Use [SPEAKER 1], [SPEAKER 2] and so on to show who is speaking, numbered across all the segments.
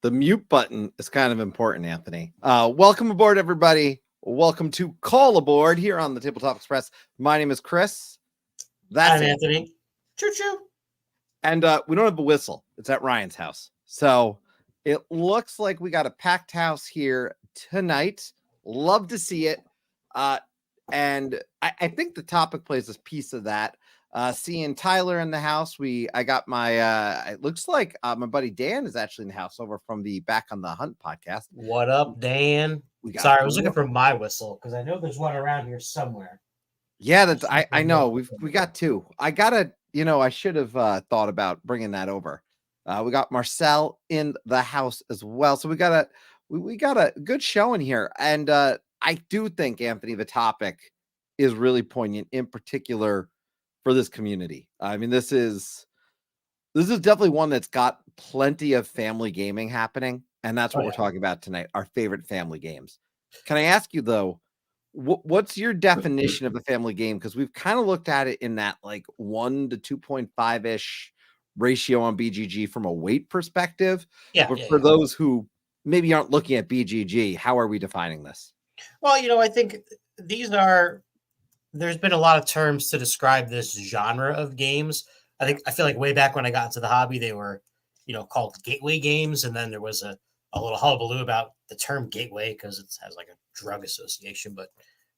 [SPEAKER 1] The mute button is kind of important, Anthony. Welcome aboard, everybody. Welcome to Call Aboard here on the Tabletop Express. My name is Chris.
[SPEAKER 2] That's Anthony. Choo-choo.
[SPEAKER 1] And we don't have a whistle. It's at Ryan's house. So it looks like we got a packed house here tonight. Love to see it. And I think the topic plays a piece of that. Seeing Tyler in the house, I got my it looks like my buddy Dan is actually in the house over from the Back on the Hunt podcast.
[SPEAKER 2] What up, Dan? Sorry, I was looking for my whistle because I know there's one around here somewhere.
[SPEAKER 1] Yeah, that's I know we got two. I gotta, I should have thought about bringing that over. We got Marcel in the house as well, so we got a good show in here, and I do think, Anthony, the topic is really poignant, in particular for this community. I mean, this is definitely one that's got plenty of family gaming happening, and that's what we're talking about tonight, our favorite family games. Can I ask you, though, what's your definition of a family game? Because we've kind of looked at it in that like 1 to 2.5-ish ratio on BGG from a weight perspective. But for those who maybe aren't looking at BGG, how are we defining this?
[SPEAKER 2] Well, I think there's been a lot of terms to describe this genre of games. I feel like way back when I got into the hobby, they were, called gateway games. And then there was a little hullabaloo about the term gateway because it has like a drug association, but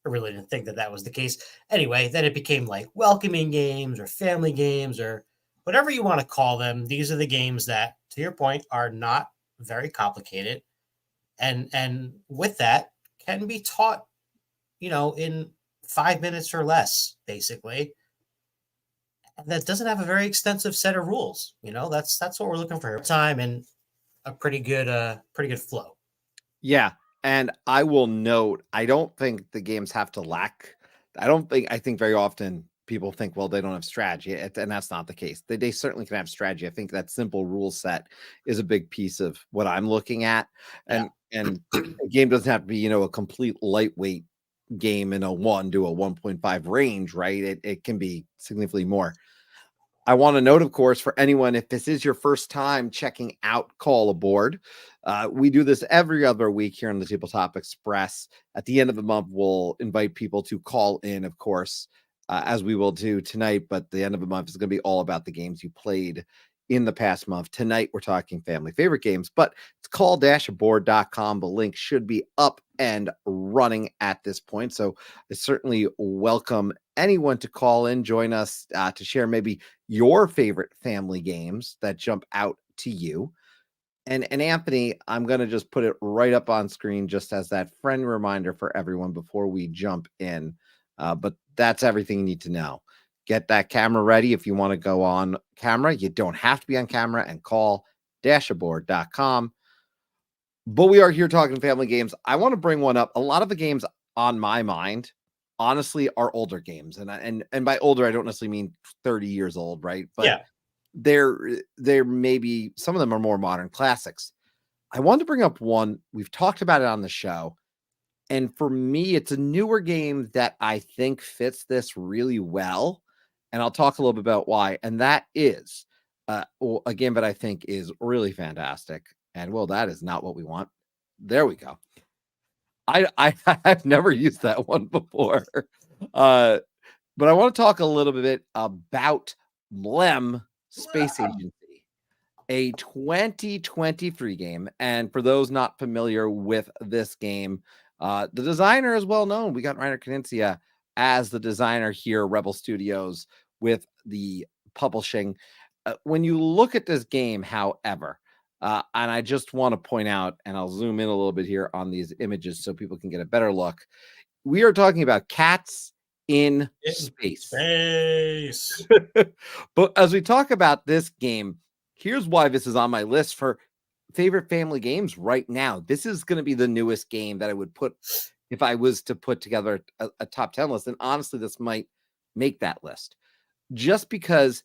[SPEAKER 2] I really didn't think that was the case. Anyway, then it became like welcoming games or family games or whatever you want to call them. These are the games that, to your point, are not very complicated. And with that can be taught, in 5 minutes or less, basically. And that doesn't have a very extensive set of rules. That's what we're looking for. Time and a pretty good flow.
[SPEAKER 1] Yeah. And I will note, I don't think the games have to lack. I think very often people think, well, they don't have strategy. And that's not the case. They certainly can have strategy. I think that simple rule set is a big piece of what I'm looking at. And a game doesn't have to be, a complete lightweight game in a 1 to a 1.5 range, right? It can be significantly more. I want to note, of course, for anyone, if this is your first time checking out Call Aboard, we do this every other week here on the Tabletop Express. At the end of the month, we'll invite people to call in, of course, as we will do tonight. But the end of the month is going to be all about the games you played in the past month. Tonight, we're talking family favorite games, but it's call-aboard.com. The link should be up and running at this point. So I certainly welcome anyone to call in, join us to share maybe your favorite family games that jump out to you. And Anthony, I'm going to just put it right up on screen just as that friend reminder for everyone before we jump in. But that's everything you need to know. Get that camera ready if you want to go on camera. You don't have to be on camera, and call-aboard.com. But we are here talking family games. I want to bring one up. A lot of the games on my mind, honestly, are older games. And by older, I don't necessarily mean 30 years old, right? But they're maybe some of them are more modern classics. I wanted to bring up one. We've talked about it on the show. And for me, it's a newer game that I think fits this really well. And I'll talk a little bit about why. And that is a game that I think is really fantastic. And well, that is not what we want. There we go. I've never used that one before. But I want to talk a little bit about MLEM Space Agency, a 2023 game. And for those not familiar with this game, the designer is well known. We got Reiner Knizia as the designer here, Rebel Studios, with the publishing. When you look at this game, however, and I just want to point out, and I'll zoom in a little bit here on these images so people can get a better look. We are talking about cats in space. But as we talk about this game, here's why this is on my list for favorite family games right now. This is going to be the newest game that I would put if I was to put together a top 10 list. And honestly, this might make that list just because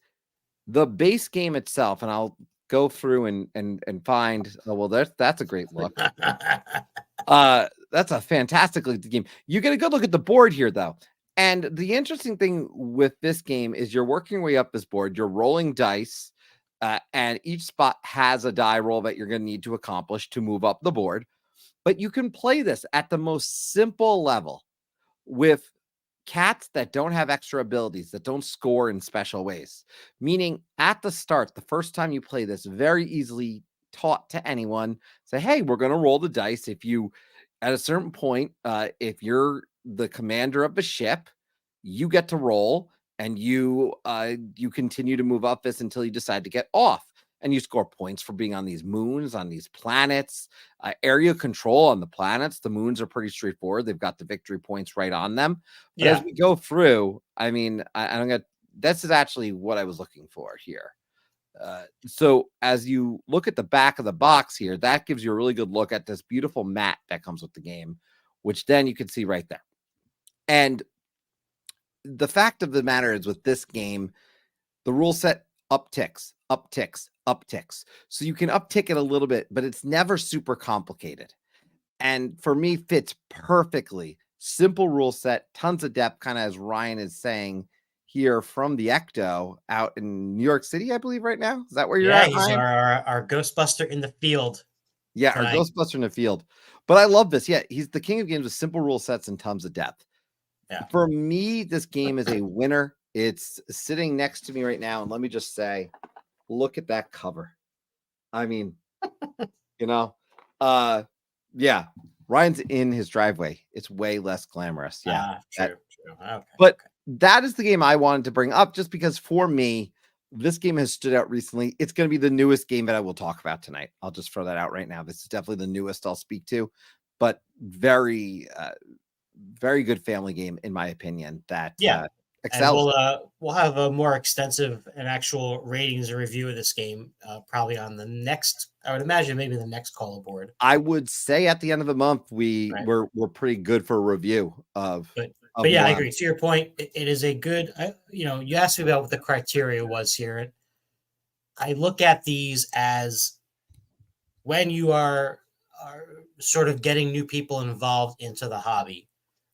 [SPEAKER 1] the base game itself, and I'll go through and find, oh, well, that's a great look. That's a fantastic game. You get a good look at the board here, though. And the interesting thing with this game is you're working your way up this board. You're rolling dice. and each spot has a die roll that you're going to need to accomplish to move up the board. But you can play this at the most simple level with cats that don't have extra abilities, that don't score in special ways. Meaning at the start, the first time you play this, very easily taught to anyone, say, hey, we're going to roll the dice. If you, at a certain point, if you're the commander of the ship, you get to roll, and you continue to move up this until you decide to get off. And you score points for being on these moons, on these planets, area control on the planets. The moons are pretty straightforward. They've got the victory points right on them. But as we go through, I mean, I don't get, this is actually what I was looking for here. So as you look at the back of the box here, that gives you a really good look at this beautiful mat that comes with the game, which then you can see right there. And the fact of the matter is, with this game, the rule set upticks. So you can uptick it a little bit, but it's never super complicated. And for me, fits perfectly. Simple rule set, tons of depth, kind of as Ryan is saying here from the Ecto out in New York City, I believe, right now. Is that where you're at,
[SPEAKER 2] he's
[SPEAKER 1] Ryan?
[SPEAKER 2] our Ghostbuster in the field.
[SPEAKER 1] Yeah,
[SPEAKER 2] tonight.
[SPEAKER 1] our Ghostbuster in the field. But I love this. Yeah, he's the king of games with simple rule sets and tons of depth.
[SPEAKER 2] Yeah.
[SPEAKER 1] For me, this game is a winner. It's sitting next to me right now. And let me just say, look at that cover. I mean, you know, yeah, Ryan's in his driveway. It's way less glamorous. Yeah.
[SPEAKER 2] True. Okay.
[SPEAKER 1] But that is the game I wanted to bring up, just because for me, this game has stood out recently. It's going to be the newest game that I will talk about tonight. I'll just throw that out right now. This is definitely the newest I'll speak to, but very, very good family game, in my opinion, that excels.
[SPEAKER 2] And we'll have a more extensive and actual ratings and review of this game probably on the next. I would imagine maybe the next call aboard.
[SPEAKER 1] I would say at the end of the month we're pretty good for a review of.
[SPEAKER 2] But yeah, I agree. To your point, it is a good. You asked me about what the criteria was here. I look at these as when you are sort of getting new people involved into the hobby,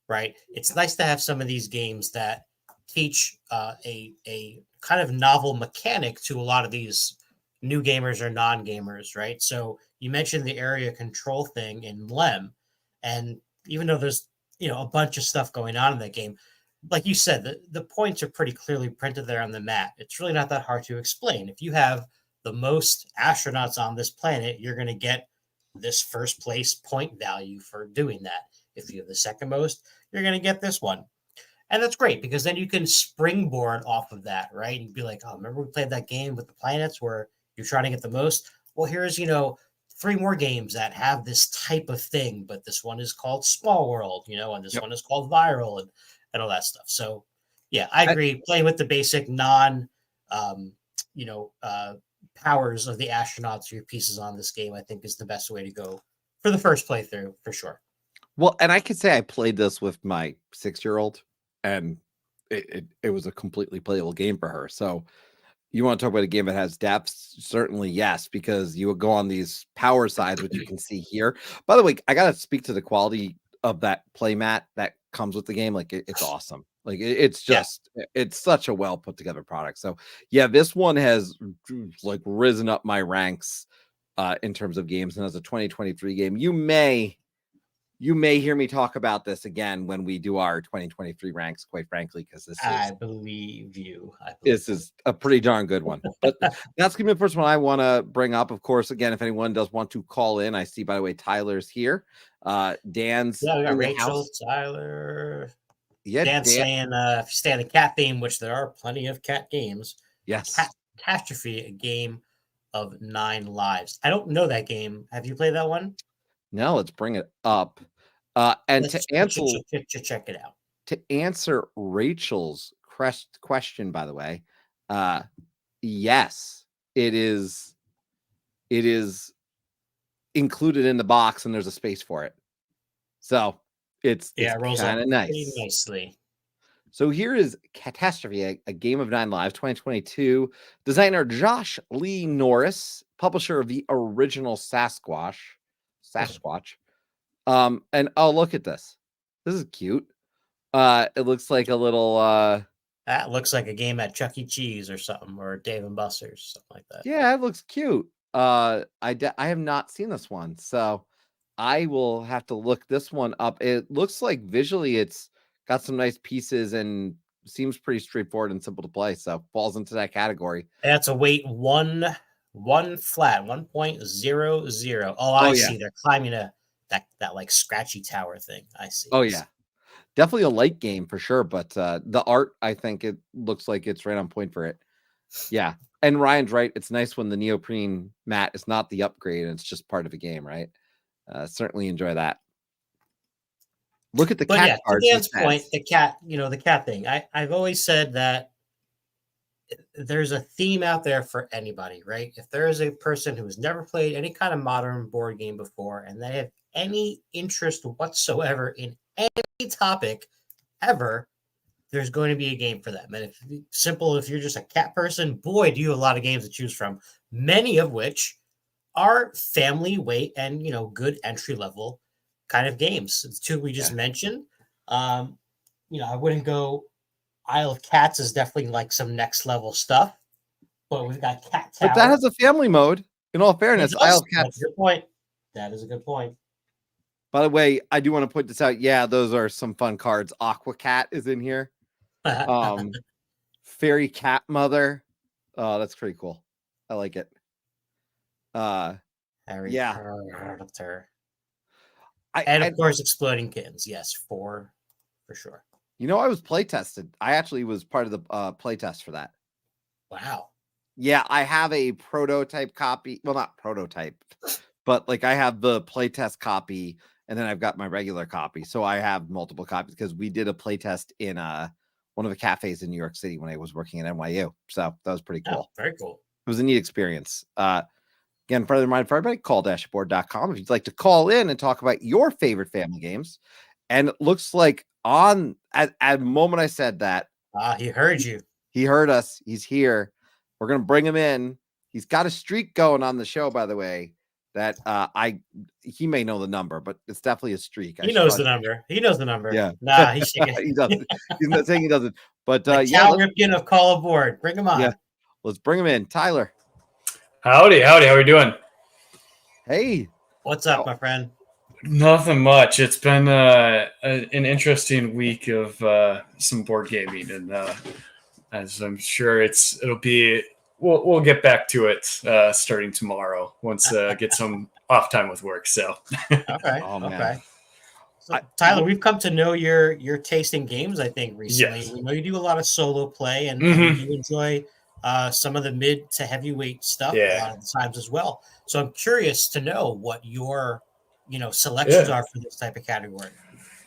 [SPEAKER 2] right? It's nice to have some of these games that teach a kind of novel mechanic to a lot of these new gamers or non-gamers, right? So you mentioned the area control thing in MLEM, and even though there's a bunch of stuff going on in that game, like you said, the points are pretty clearly printed there on the map. It's really not that hard to explain. If you have the most astronauts on this planet, you're going to get this first place point value for doing that. If you have the second most, you're going to get this one. And that's great, because then you can springboard off of that, right? And be like, oh, remember we played that game with the planets where you're trying to get the most? Well, here's, 3 more games that have this type of thing, but this one is called Small World, and this one is called Viral and all that stuff. So, yeah, I agree. Playing with the basic powers of the astronauts or your pieces on this game, I think, is the best way to go for the first playthrough, for sure.
[SPEAKER 1] Well, and I could say I played this with my 6-year-old, and it was a completely playable game for her. So you want to talk about a game that has depths? Certainly, yes, because you would go on these power sides, which you can see here. By the way, I got to speak to the quality of that playmat that comes with the game. Like, it's awesome. Like, it's just, it's such a well put together product. So yeah, this one has like risen up my ranks in terms of games. And as a 2023 game, you may hear me talk about this again when we do our 2023 ranks, quite frankly, because this
[SPEAKER 2] I believe
[SPEAKER 1] this is a pretty darn good one. But that's gonna be the first one I want to bring up. Of course, again, if anyone does want to call in, I see, by the way, Tyler's here. Dan's
[SPEAKER 2] we got
[SPEAKER 1] in the
[SPEAKER 2] Rachel,
[SPEAKER 1] house.
[SPEAKER 2] Tyler.
[SPEAKER 1] Yeah,
[SPEAKER 2] Dan's saying if you stay on the cat theme, which there are plenty of cat games.
[SPEAKER 1] Yes.
[SPEAKER 2] CATastrophe, a game of 9 lives. I don't know that game. Have you played that one?
[SPEAKER 1] No, let's bring it up. And to
[SPEAKER 2] check it out.
[SPEAKER 1] To answer Rachel's question, by the way, yes, it is included in the box, and there's a space for it. So it's
[SPEAKER 2] rolls
[SPEAKER 1] kind of nice.
[SPEAKER 2] Pretty nicely.
[SPEAKER 1] So here is CATastrophe, a game of 9 lives, 2022. Designer Josh Lee Norris, publisher of the original Sasquatch. And oh, look at this. This is cute. It looks like a little
[SPEAKER 2] That looks like a game at Chuck E. Cheese or something, or Dave and Buster's, something like that.
[SPEAKER 1] Yeah, it looks cute. I have not seen this one, so I will have to look this one up. It looks like visually it's got some nice pieces and seems pretty straightforward and simple to play. So falls into that category.
[SPEAKER 2] That's a weight one flat 1.00. Oh,
[SPEAKER 1] Oh
[SPEAKER 2] I
[SPEAKER 1] yeah.
[SPEAKER 2] see. They're climbing that like scratchy tower thing. I see.
[SPEAKER 1] Oh yeah. Definitely a light game for sure, but the art, I think it looks like it's right on point for it. Yeah. And Ryan's right. It's nice when the neoprene mat is not the upgrade and it's just part of a game, right? Certainly enjoy that. Look at the
[SPEAKER 2] But
[SPEAKER 1] cat
[SPEAKER 2] yeah, to
[SPEAKER 1] cards.
[SPEAKER 2] Dan's point, the cat, the cat thing. I've always said that there's a theme out there for anybody, right? If there is a person who has never played any kind of modern board game before and they have any interest whatsoever in any topic ever, there's going to be a game for them. And if you're just a cat person, boy, do you have a lot of games to choose from, many of which are family weight and, good entry level kind of games. The two we just mentioned. I wouldn't go Isle of Cats is definitely like some next level stuff, but we've got Cat Tower.
[SPEAKER 1] But that has a family mode. In all fairness, Isle of Cats.
[SPEAKER 2] That's a good point. That is a good point.
[SPEAKER 1] By the way, I do want to point this out. Yeah, those are some fun cards. Aqua Cat is in here. Fairy Cat Mother. Oh, that's pretty cool. I like it. Yeah.
[SPEAKER 2] And of course, Exploding Kittens. Yes, for sure.
[SPEAKER 1] I was play tested. I actually was part of the play test for that.
[SPEAKER 2] Wow.
[SPEAKER 1] Yeah, I have a prototype copy. Well, not prototype, but like I have the playtest copy, and then I've got my regular copy. So I have multiple copies because we did a playtest in one of the cafes in New York City when I was working at NYU. So that was pretty cool.
[SPEAKER 2] Oh, very cool.
[SPEAKER 1] It was a neat experience. Again, further reminder for everybody, call-board.com if you'd like to call in and talk about your favorite family games. And it looks like at the moment I said that,
[SPEAKER 2] he heard you.
[SPEAKER 1] He heard us. He's here. We're gonna bring him in. He's got a streak going on the show, by the way. That he may know the number, but it's definitely a streak.
[SPEAKER 2] He knows the number. He knows the number.
[SPEAKER 1] Yeah.
[SPEAKER 2] Nah, he's shaking.
[SPEAKER 1] He doesn't. He's not saying he doesn't. But
[SPEAKER 2] Cal Ripken of Call Aboard. Bring him on.
[SPEAKER 1] Yeah. Let's bring him in. Tyler.
[SPEAKER 3] Howdy. How are you doing?
[SPEAKER 1] Hey.
[SPEAKER 2] What's up, my friend?
[SPEAKER 3] Nothing much. It's been an interesting week of some board gaming, and as I'm sure it'll be, we'll get back to it starting tomorrow once get some off time with work. So
[SPEAKER 2] okay, okay. So, Tyler, we've come to know your taste in games, I think, recently.
[SPEAKER 3] Yes.
[SPEAKER 2] We know you do a lot of solo play, and you enjoy some of the mid to heavyweight stuff a lot of the times as well. So I'm curious to know what your selections are for this type of category.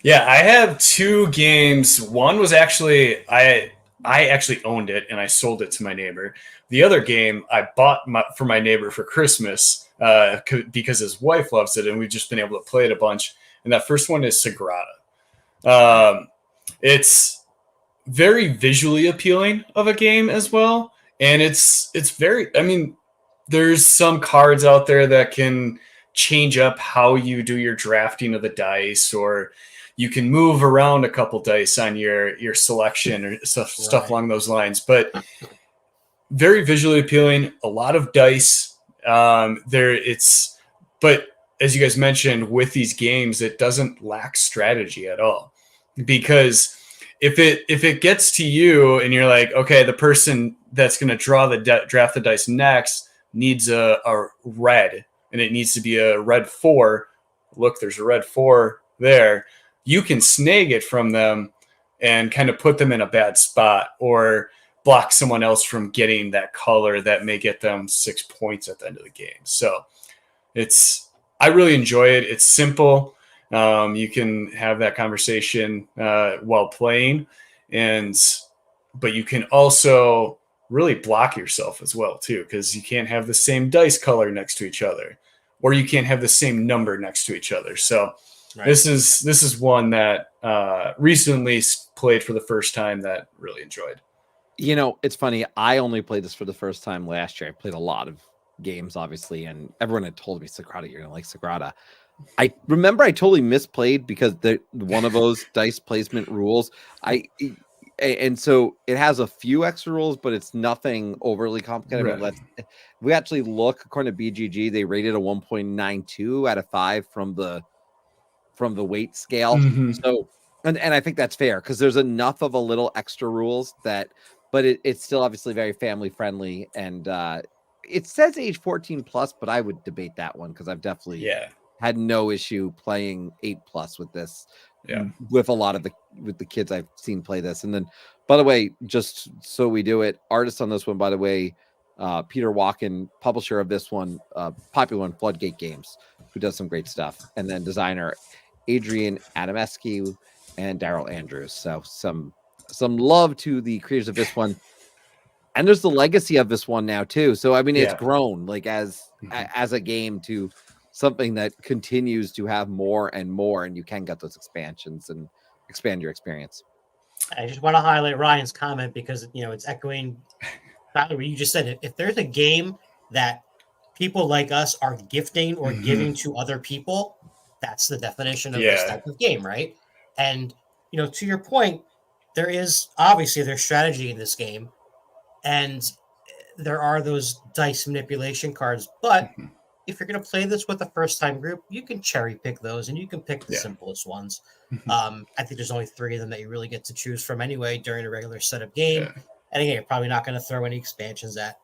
[SPEAKER 3] Yeah, I have two games. One was actually I actually owned it and I sold it to my neighbor. The other game I bought for my neighbor for Christmas because his wife loves it, and we've just been able to play it a bunch. And that first one is Sagrada. It's very visually appealing of a game as well, and it's very. I mean, there's some cards out there that can change up how you do your drafting of the dice, or you can move around a couple dice on your selection or stuff along those lines. But very visually appealing, a lot of dice. But as you guys mentioned, with these games, it doesn't lack strategy at all. Because if it gets to you and you're like, okay, the person that's going to draft the dice next needs a red, and it needs to be a red 4. Look, there's a red 4 there. You can snag it from them and kind of put them in a bad spot, or block someone else from getting that color that may get them 6 points at the end of the game. So I really enjoy it. It's simple. You can have that conversation while playing, but you can also really block yourself as well too, because you can't have the same dice color next to each other, or you can't have the same number next to each other. So this is one that recently played for the first time that really enjoyed.
[SPEAKER 1] It's funny. I only played this for the first time last year. I played a lot of games, obviously, and everyone had told me Sagrada, you're gonna like Sagrada. I remember I totally misplayed because one of those dice placement rules. and so it has a few extra rules, but it's nothing overly complicated. I mean,
[SPEAKER 3] Right.
[SPEAKER 1] we actually look, according to BGG, they rated a 1.92 out of 5 from the weight scale.
[SPEAKER 3] Mhm.
[SPEAKER 1] So, and I think that's fair because there's enough of a little extra rules that, but it's still obviously very family friendly. And it says age 14 plus, but I would debate that one because I've definitely
[SPEAKER 3] Yeah.
[SPEAKER 1] had no issue playing 8+ with this.
[SPEAKER 3] Yeah.
[SPEAKER 1] With a lot of the kids I've seen play this. And then, by the way, just so we do it, artist on this one, by the way, Peter Walken, publisher of this one, popular one, Floodgate Games, who does some great stuff, and then designer Adrian Adamescu and Daryl Andrews. So some love to the creators of this one. And there's the legacy of this one now too. So I mean, it's
[SPEAKER 3] Yeah.
[SPEAKER 1] grown like as a game to something that continues to have more and more, and you can get those expansions and expand your experience.
[SPEAKER 2] I just want to highlight Ryan's comment because it's echoing Tyler, what you just said. If there's a game that people like us are gifting or giving to other people, that's the definition of this type of game, right? And to your point, there's strategy in this game, and there are those dice manipulation cards. But if you're going to play this with a first-time group, you can cherry pick those, and you can pick the simplest ones. I think there's only 3 of them that you really get to choose from anyway during a regular setup game.
[SPEAKER 3] Yeah.
[SPEAKER 2] And again, you're probably not going to throw any expansions at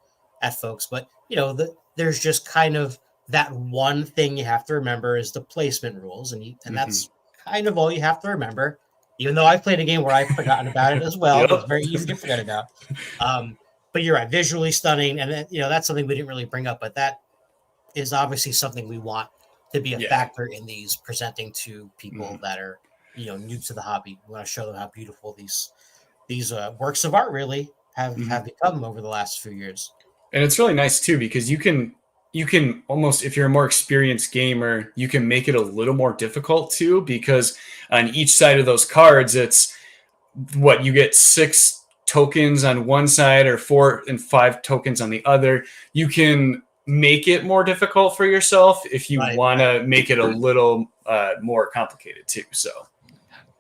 [SPEAKER 2] folks, but there's just kind of that one thing you have to remember is the placement rules, and that's kind of all you have to remember. Even though I've played a game where I've forgotten about it as well, it's very easy to forget about. But you're right, visually stunning, and that's something we didn't really bring up, but that is obviously something we want to be a factor in these presenting to people that are new to the hobby. We want to show them how beautiful these works of art really have become over the last few years.
[SPEAKER 3] And it's really nice too because you can almost, if you're a more experienced gamer, you can make it a little more difficult too, because on each side of those cards, it's what you get 6 tokens on one side or 4 and 5 tokens on the other. You can make it more difficult for yourself if you want to make it a little more complicated too. So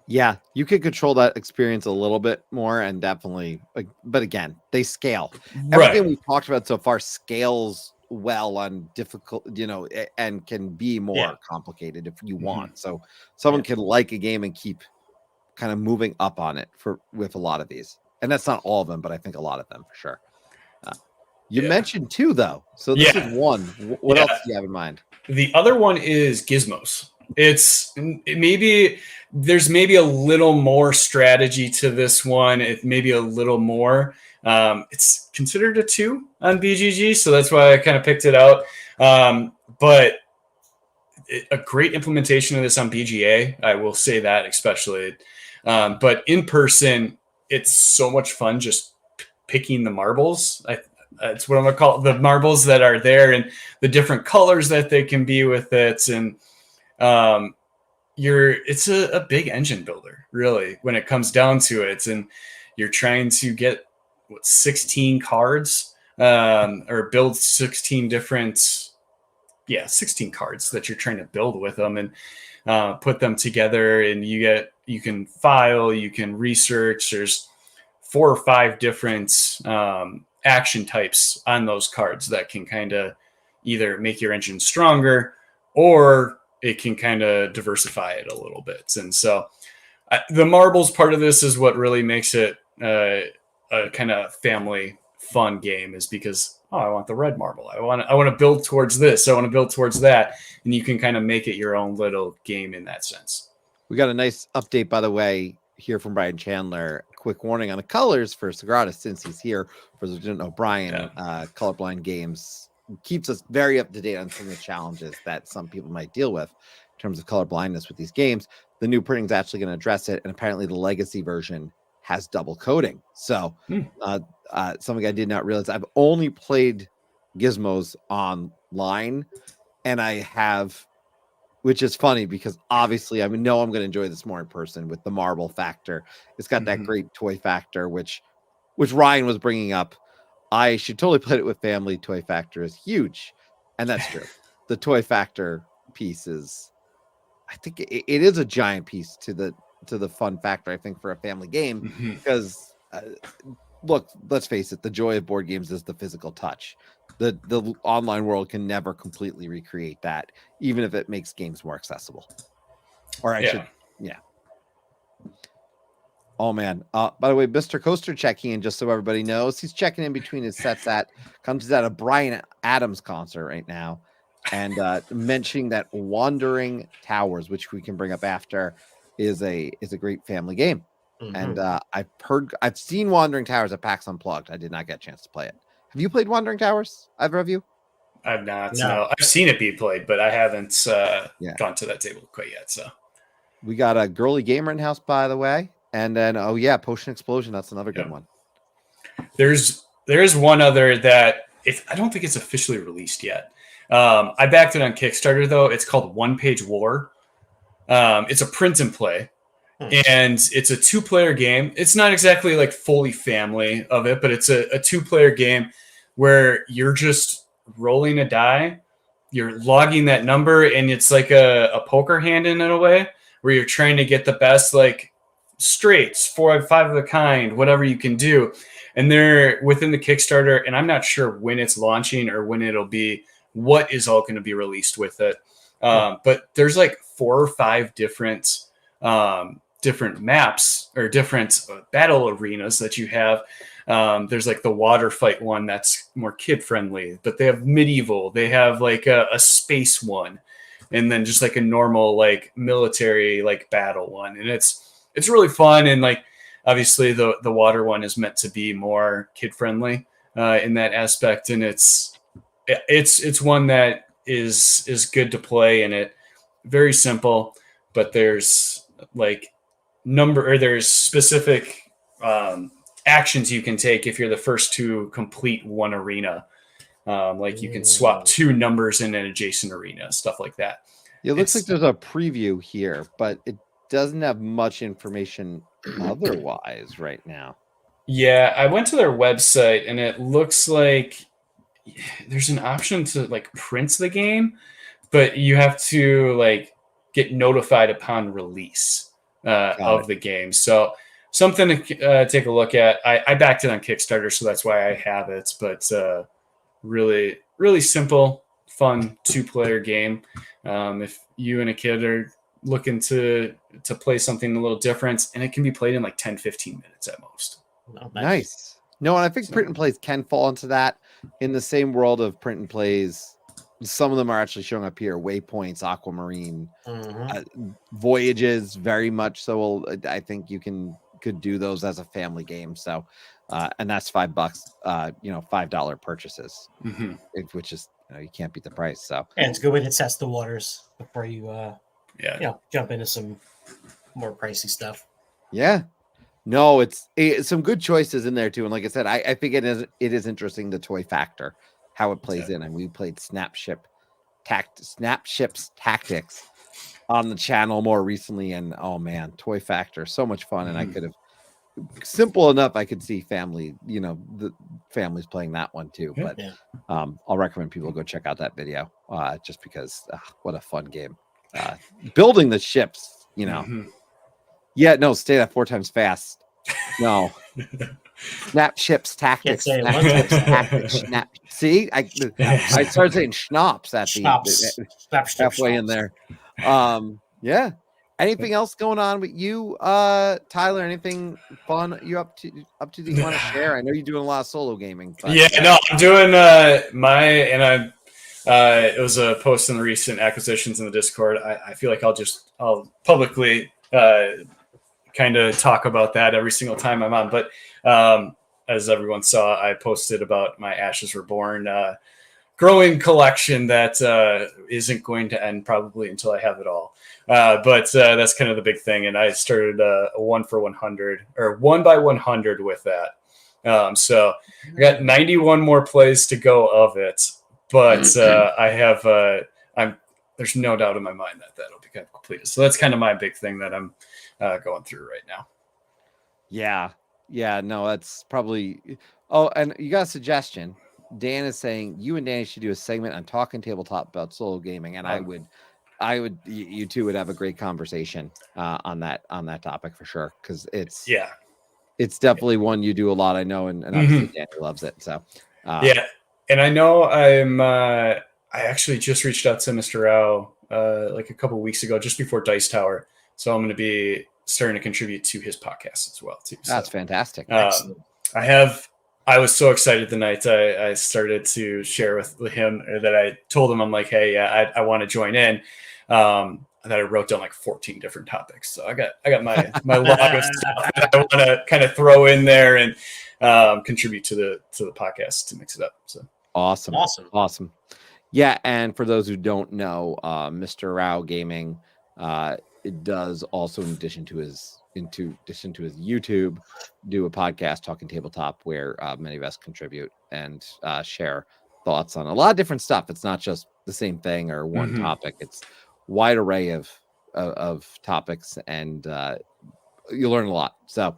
[SPEAKER 1] yeah, you can control that experience a little bit more, and definitely, but again, they scale. Everything we've talked about so far scales well on difficult, and can be more complicated if you want. So someone can like a game and keep kind of moving up on it with a lot of these. And that's not all of them, but I think a lot of them for sure. You mentioned 2 though. So this is one. What else do you have in mind?
[SPEAKER 3] The other one is Gizmos. There's maybe a little more strategy to this one. It maybe a little more. It's considered a 2 on BGG, so that's why I kind of picked it out. But a great implementation of this on BGA, I will say that especially. But in person, it's so much fun just picking the marbles. It's what I'm gonna call it, the marbles that are there and the different colors that they can be with it, and it's a big engine builder, really, when it comes down to it. And you're trying to get 16 cards, or build 16 different, 16 cards that you're trying to build with them, and put them together. And you can file, you can research. There's 4 or 5 different action types on those cards that can kind of either make your engine stronger, or it can kind of diversify it a little bit. And so the marbles part of this is what really makes it a kind of family fun game, is because, I want the red marble. I want to build towards this. I want to build towards that. And you can kind of make it your own little game in that sense.
[SPEAKER 1] We got a nice update, by the way, here from Brian Chandler. Quick warning on the colors for Sagrada, since he's here. For those who didn't know, Brian, Colorblind Games, keeps us very up to date on some of the challenges that some people might deal with in terms of color blindness with these games. The new printing is actually going to address it, and apparently the legacy version has double coding. So something I did not realize. I've only played Gizmos online, and I have, which is funny because obviously I know I'm going to enjoy this more in person with the marble factor. It's got that great toy factor, which Ryan was bringing up. I should totally put it with family. Toy factor is huge, and that's true. The toy factor piece is, I think it is a giant piece to the fun factor, I think, for a family game,
[SPEAKER 3] Mhm.
[SPEAKER 1] because look, let's face it, the joy of board games is the physical touch. The online world can never completely recreate that, even if it makes games more accessible. Or I should, yeah. Oh man. By the way, Mr. Coaster checking in, just so everybody knows, he's checking in between his sets that comes out of Bryan Adams concert right now, and mentioning that Wandering Towers, which we can bring up after, is a great family game. And I've seen Wandering Towers at PAX Unplugged. I did not get a chance to play it. Have you played Wandering Towers? Either of you?
[SPEAKER 3] I've not.
[SPEAKER 2] No.
[SPEAKER 3] No, I've seen it be played, but I haven't
[SPEAKER 1] Yeah.
[SPEAKER 3] gone to that table quite yet. So
[SPEAKER 1] We got a Girly Gamer in house, by the way, and then Potion Explosion. That's another good one.
[SPEAKER 3] there is one other that I don't think it's officially released yet. I backed it on Kickstarter though. It's called One Page War. It's a print and play. And it's a 2-player game. It's not exactly like fully family of it, but it's a 2-player game where you're just rolling a die. You're logging that number, and it's like a poker hand in a way, where you're trying to get the best like straights, 4 out of 5 of the kind, whatever you can do. And they're within the Kickstarter, and I'm not sure when it's launching or when it'll be, what is all going to be released with it. But there's like 4 or 5 different maps or different battle arenas that you have. There's like the water fight one that's more kid friendly, but they have medieval, they have like a space one, and then just like a normal like military like battle one. And it's really fun. And like, obviously the water one is meant to be more kid friendly in that aspect. And it's one that is good to play, and it very simple, but there's like there's specific actions you can take if you're the first to complete one arena. Like you can swap 2 numbers in an adjacent arena, stuff like that.
[SPEAKER 1] It looks like there's a preview here, but it doesn't have much information otherwise right now.
[SPEAKER 3] Yeah, I went to their website, and it looks like there's an option to like print the game, but you have to like get notified upon release of the game. So something to take a look at. I backed it on Kickstarter, so that's why I have it. But really, really simple, fun 2-player game. If you and a kid are looking to play something a little different, and it can be played in like 10-15 minutes at most.
[SPEAKER 2] Oh,
[SPEAKER 1] Nice. No, and I think print and plays can fall into that. In the same world of print and plays, some of them are actually showing up here. Waypoints, Aquamarine, Voyages, very much so. I think you could do those as a family game. So, and that's $5, $5 purchases, which is, you can't beat the price. So,
[SPEAKER 2] and it's a good way to test the waters before you, jump into some more pricey stuff.
[SPEAKER 1] Yeah. No, it's some good choices in there too. And like I said, I think it is interesting, the toy factor, how it plays in. And we played Snapship's Tactics on the channel more recently, and oh man, toy factor, so much fun. And I could have, simple enough, I could see the families playing that one too. But I'll recommend people go check out that video just because what a fun game. Building the ships, Yeah, no, say that 4 times fast. No. Snapship's Tactics. Snapship's Tactics. See, I started saying schnapps at the halfway in there. Yeah. Anything else going on with you, Tyler? Anything fun you up to that you want to share? I know you're doing a lot of solo gaming. But,
[SPEAKER 3] I'm doing it was a post in the recent acquisitions in the Discord. I feel like I'll publicly kind of talk about that every single time I'm on. But as everyone saw, I posted about my Ashes Reborn growing collection that isn't going to end probably until I have it all. But that's kind of the big thing. And I started a 1-for-100 or 1x100 with that. So I got 91 more plays to go of it. But I have there's no doubt in my mind that that'll be kind of completed. So that's kind of my big thing that I'm going through right now.
[SPEAKER 1] Yeah, no, that's probably. Oh, and you got a suggestion. Dan is saying you and Danny should do a segment on Talking Tabletop about solo gaming, and I would I would. You two would have a great conversation on that topic for sure, because it's definitely one you do a lot. I know, and obviously Danny loves it. So
[SPEAKER 3] yeah, and I know I actually just reached out to Mr. Rao like a couple of weeks ago, just before Dice Tower. So I'm going to be starting to contribute to his podcast as well too.
[SPEAKER 1] That's fantastic.
[SPEAKER 3] I was so excited the night I started to share with him that I told him, I'm like, hey, yeah, I want to join in. That I wrote down like 14 different topics. So I got my log of stuff that I want to kind of throw in there and contribute to the podcast to mix it up. So
[SPEAKER 1] awesome. Yeah, and for those who don't know, Mr. Rao Gaming, it does also, in addition to his YouTube, do a podcast, Talking Tabletop, where many of us contribute and share thoughts on a lot of different stuff. It's not just the same thing or one topic. It's wide array of topics, and you learn a lot. So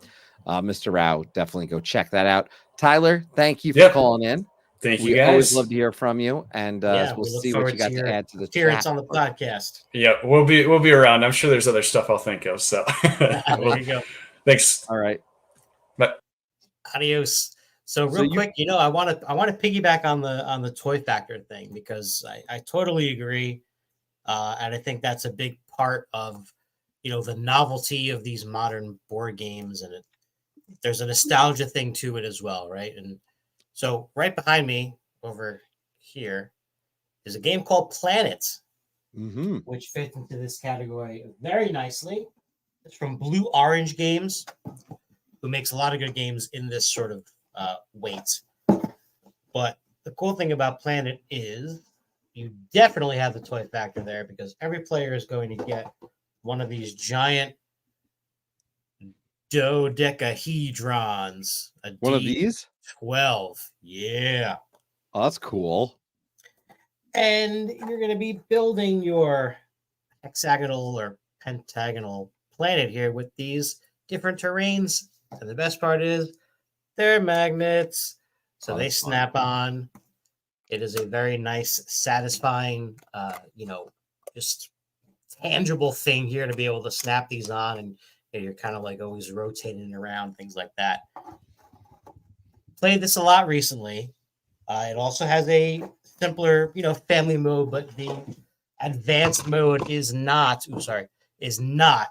[SPEAKER 1] Mr. Rao, definitely go check that out. Tyler, thank you for calling in.
[SPEAKER 3] Thank you, guys.
[SPEAKER 1] We always love to hear from you, and we'll see what you got to add to the
[SPEAKER 2] appearance on the podcast.
[SPEAKER 3] Yeah, we'll be around. I'm sure there's other stuff I'll think of. So
[SPEAKER 2] there you go.
[SPEAKER 3] Thanks.
[SPEAKER 1] All right.
[SPEAKER 3] Bye.
[SPEAKER 2] Adios. So real quick, I want to piggyback on the toy factor thing, because I totally agree, and I think that's a big part of the novelty of these modern board games, and there's a nostalgia thing to it as well, right? And so right behind me over here is a game called Planet, which fits into this category very nicely. It's from Blue Orange Games, who makes a lot of good games in this sort of weight. But the cool thing about Planet is you definitely have the toy factor there, because every player is going to get one of these giant dodecahedrons.
[SPEAKER 1] One of these?
[SPEAKER 2] 12. Yeah.
[SPEAKER 1] Oh, that's cool.
[SPEAKER 2] And you're going to be building your hexagonal or pentagonal planet here with these different terrains. And the best part is they're magnets, so they snap on. It is a very nice, satisfying, just tangible thing here to be able to snap these on, and you're kind of like always rotating around, things like that. Played this a lot recently. It also has a simpler, family mode, but the advanced mode is not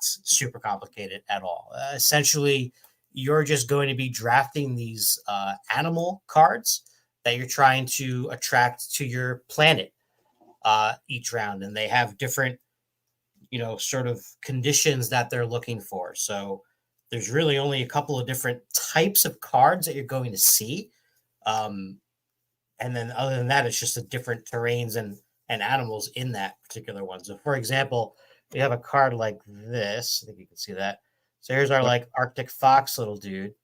[SPEAKER 2] super complicated at all. Essentially, you're just going to be drafting these animal cards that you're trying to attract to your planet each round, and they have different, sort of conditions that they're looking for. So there's really only a couple of different types of cards that you're going to see. And then other than that, it's just the different terrains and animals in that particular one. So for example, we have a card like this. I think you can see that. So here's our like Arctic fox little dude.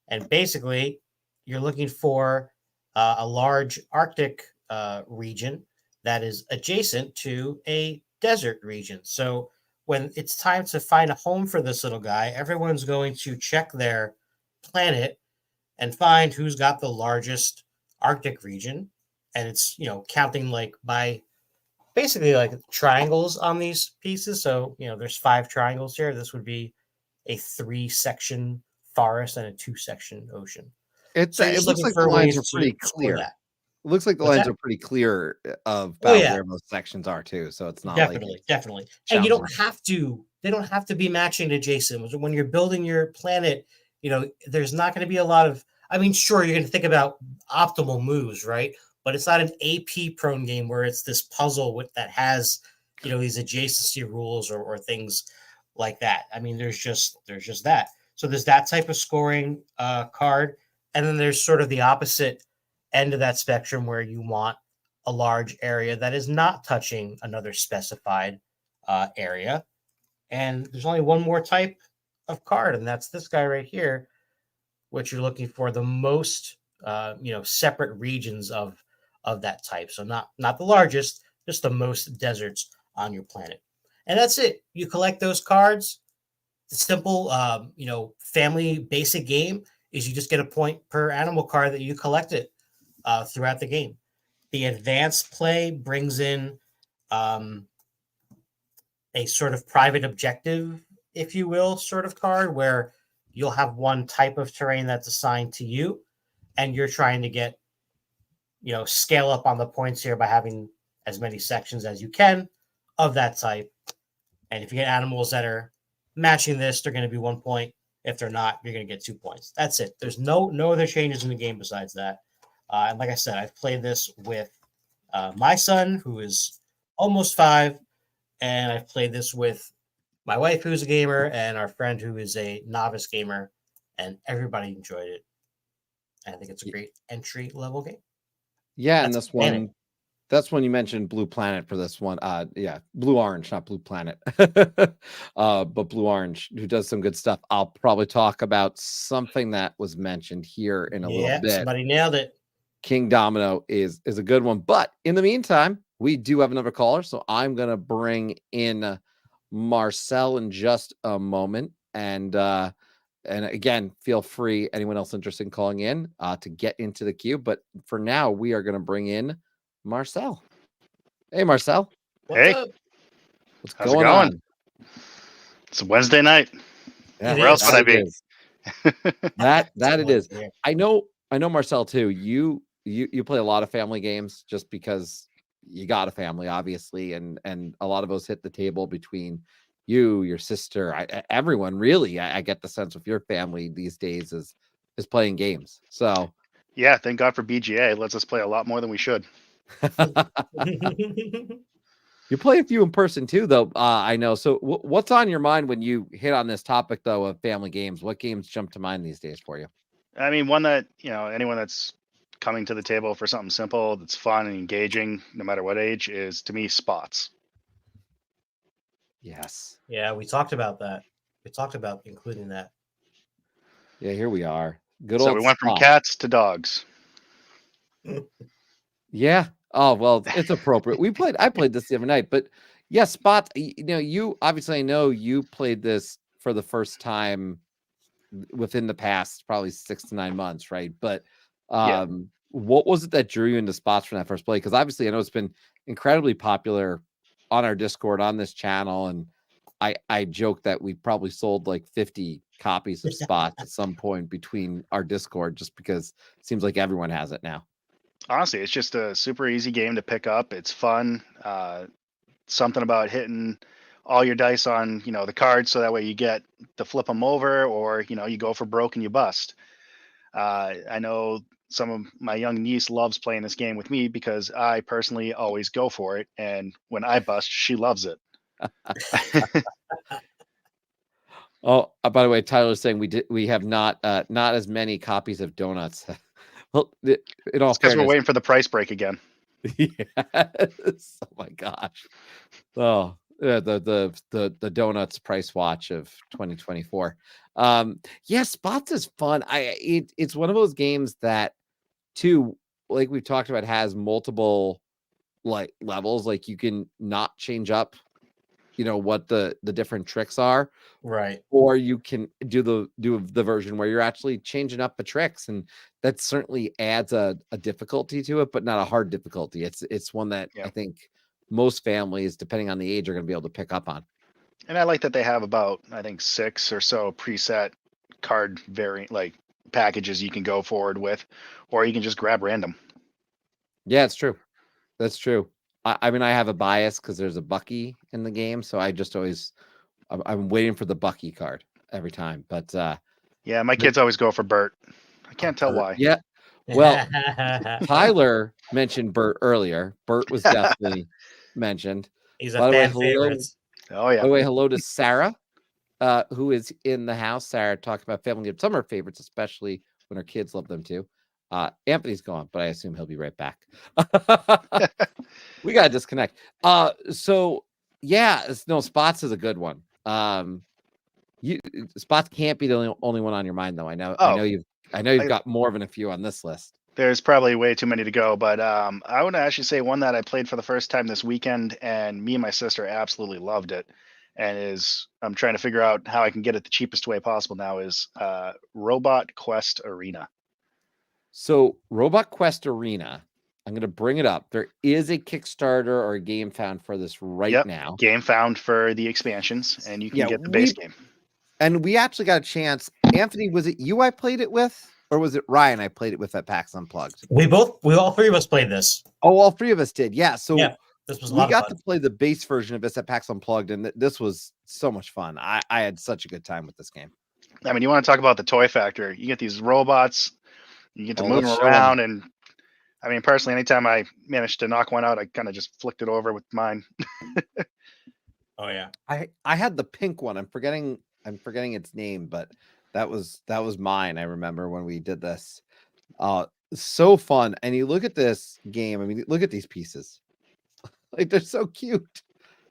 [SPEAKER 2] And basically you're looking for a large Arctic region that is adjacent to a desert region. So when it's time to find a home for this little guy, everyone's going to check their planet and find who's got the largest Arctic region. And it's, counting like by basically like triangles on these pieces. So, there's 5 triangles here. This would be a 3-section forest and a 2-section ocean.
[SPEAKER 1] It looks like the lines are pretty clear. It looks like the lines are pretty clear about where most sections are too. So it's not
[SPEAKER 2] definitely. And you don't have to, they don't have to be matching adjacent. When you're building your planet, there's not going to be a lot of, sure, you're going to think about optimal moves, right? But it's not an AP prone game where it's this puzzle that has, these adjacency rules or things like that. There's just that. So there's that type of scoring card. And then there's sort of the opposite end of that spectrum where you want a large area that is not touching another specified area. And there's only one more type of card, and that's this guy right here, which you're looking for the most, separate regions of that type. So not the largest, just the most deserts on your planet. And that's it. You collect those cards. The simple, family basic game is you just get a point per animal card that you collected throughout the game. The advanced play brings in a sort of private objective, if you will, sort of card where you'll have one type of terrain that's assigned to you, and you're trying to get, scale up on the points here by having as many sections as you can of that type. And if you get animals that are matching this, they're going to be 1 point. If they're not, you're going to get 2 points. That's it. There's no other changes in the game besides that. And like I said, I've played this with my son, who is almost 5, and I've played this with my wife, who's a gamer, and our friend, who is a novice gamer, and everybody enjoyed it. And I think it's a great entry level game.
[SPEAKER 1] Yeah, and this one, that's when you mentioned Blue Planet for this one. Yeah, Blue Orange, not Blue Planet, but Blue Orange, who does some good stuff. I'll probably talk about something that was mentioned here in a little bit.
[SPEAKER 2] Somebody nailed it.
[SPEAKER 1] Kingdomino is a good one, but in the meantime, we do have another caller, so I'm gonna bring in Marcel in just a moment, and again, feel free, anyone else interested in calling in, to get into the queue. But for now, we are going to bring in Marcel. Hey, Marcel.
[SPEAKER 4] What's
[SPEAKER 1] going on?
[SPEAKER 4] It's a Wednesday night.
[SPEAKER 1] Yeah,
[SPEAKER 4] where else would I be?
[SPEAKER 1] That it is. I know, Marcel, too. You play a lot of family games just because you got a family, obviously, and a lot of those hit the table between you, your sister, everyone really. I get the sense with your family these days is playing games. So
[SPEAKER 4] yeah, thank God for BGA. It lets us play a lot more than we should.
[SPEAKER 1] You play a few in person too, though. I know. So what's on your mind when you hit on this topic, though, of family games? What games jump to mind these days for you?
[SPEAKER 4] I mean, one that, anyone that's coming to the table for something simple that's fun and engaging, no matter what age, is to me Spots.
[SPEAKER 1] Yes.
[SPEAKER 2] Yeah, we talked about that. We talked about including that.
[SPEAKER 1] Yeah, here we are.
[SPEAKER 4] So we went from cats to dogs.
[SPEAKER 1] Yeah. Oh, well, it's appropriate. I played this the other night, but yeah, Spots, you obviously, I know you played this for the first time within the past probably 6 to 9 months, right? But what was it that drew you into Spots from that first play? Because obviously I know it's been incredibly popular on our Discord, on this channel, and I joke that we probably sold like 50 copies of Spots at some point between our Discord, just because it seems like everyone has it now.
[SPEAKER 4] Honestly, it's just a super easy game to pick up. It's fun. Something about hitting all your dice on, the cards, so that way you get to flip them over, or, you go for broke and you bust. I know some of my young niece loves playing this game with me because I personally always go for it. And when I bust, she loves it.
[SPEAKER 1] Oh, by the way, Tyler's saying we have not as many copies of Donuts. Well, in all fairness,
[SPEAKER 4] because we're waiting for the price break again.
[SPEAKER 1] Yes. Oh my gosh. Oh, the Donuts price watch of 2024. Yeah, Spots is fun. It's one of those games that, too, like we've talked about, has multiple like levels. Like you can not change up, what the different tricks are,
[SPEAKER 2] right?
[SPEAKER 1] Or you can do the version where you're actually changing up the tricks, and that certainly adds a difficulty to it, but not a hard difficulty. It's one that I think most families, depending on the age, are going to be able to pick up on.
[SPEAKER 4] And I like that they have about, I think, 6 or so preset card variant like packages you can go forward with, or you can just grab random.
[SPEAKER 1] Yeah, it's true. That's true. I mean, I have a bias because there's a Bucky in the game, so I just always I'm waiting for the Bucky card every time. But
[SPEAKER 4] yeah, my kids always go for Bert. I can't tell why.
[SPEAKER 1] Yeah. Well, Tyler mentioned Bert earlier. Bert was definitely mentioned.
[SPEAKER 2] He's a fan favorite.
[SPEAKER 4] Oh yeah.
[SPEAKER 1] By the way, hello to Sarah, who is in the house. Sarah talking about family games. Some of her favorites, especially when her kids love them too. Anthony's gone, but I assume he'll be right back. We gotta disconnect. So yeah, no, Spots is a good one. Spots can't be the only one on your mind, though. I know you've got more than a few on this list.
[SPEAKER 4] There's probably way too many to go, but I would actually say one that I played for the first time this weekend, and me and my sister absolutely loved it, and I'm trying to figure out how I can get it the cheapest way possible now, is Robot Quest Arena.
[SPEAKER 1] So Robot Quest Arena I'm going to bring it up. There is a Kickstarter or a game found for this right now.
[SPEAKER 4] Game found for the expansions, and you can
[SPEAKER 1] Yeah,
[SPEAKER 4] get the base game.
[SPEAKER 1] And we actually got a chance. Anthony, was it you I played it with? Or was it Ryan I played it with at PAX Unplugged?
[SPEAKER 2] We all three of us played this.
[SPEAKER 1] Oh, all three of us did. Yeah. So
[SPEAKER 2] Yeah, this was a
[SPEAKER 1] we
[SPEAKER 2] lot of
[SPEAKER 1] got
[SPEAKER 2] fun.
[SPEAKER 1] to play the base version of this at PAX Unplugged, and this was so much fun. I had such a good time with this game.
[SPEAKER 4] I mean, you want to talk about the toy factor? You get these robots, you get to move them
[SPEAKER 1] let's show
[SPEAKER 4] around, and I mean, personally, anytime I managed to knock one out, I kind of just flicked it over with mine.
[SPEAKER 2] Oh yeah,
[SPEAKER 1] I had the pink one. I'm forgetting its name, but that was mine. I remember when we did this. So fun. And you look at this game. I mean, look at these pieces. Like, they're so cute.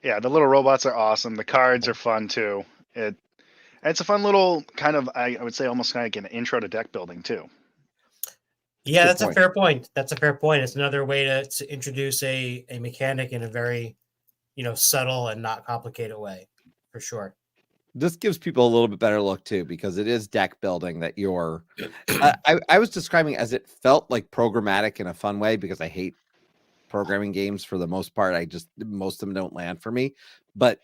[SPEAKER 4] Yeah, the little robots are awesome. The cards are fun too. It's a fun little kind of, I would say, almost kind of like an intro to deck building too.
[SPEAKER 2] yeah.
[SPEAKER 1] Good
[SPEAKER 2] That's
[SPEAKER 1] point.
[SPEAKER 2] a fair point. That's a fair point. It's another way to introduce a mechanic in a very, subtle and not complicated way, for sure.
[SPEAKER 1] This gives people a little bit better look too, because it is deck building that you're. I was describing as it felt like programmatic in a fun way, because I hate programming games for the most part. Most of them don't land for me, but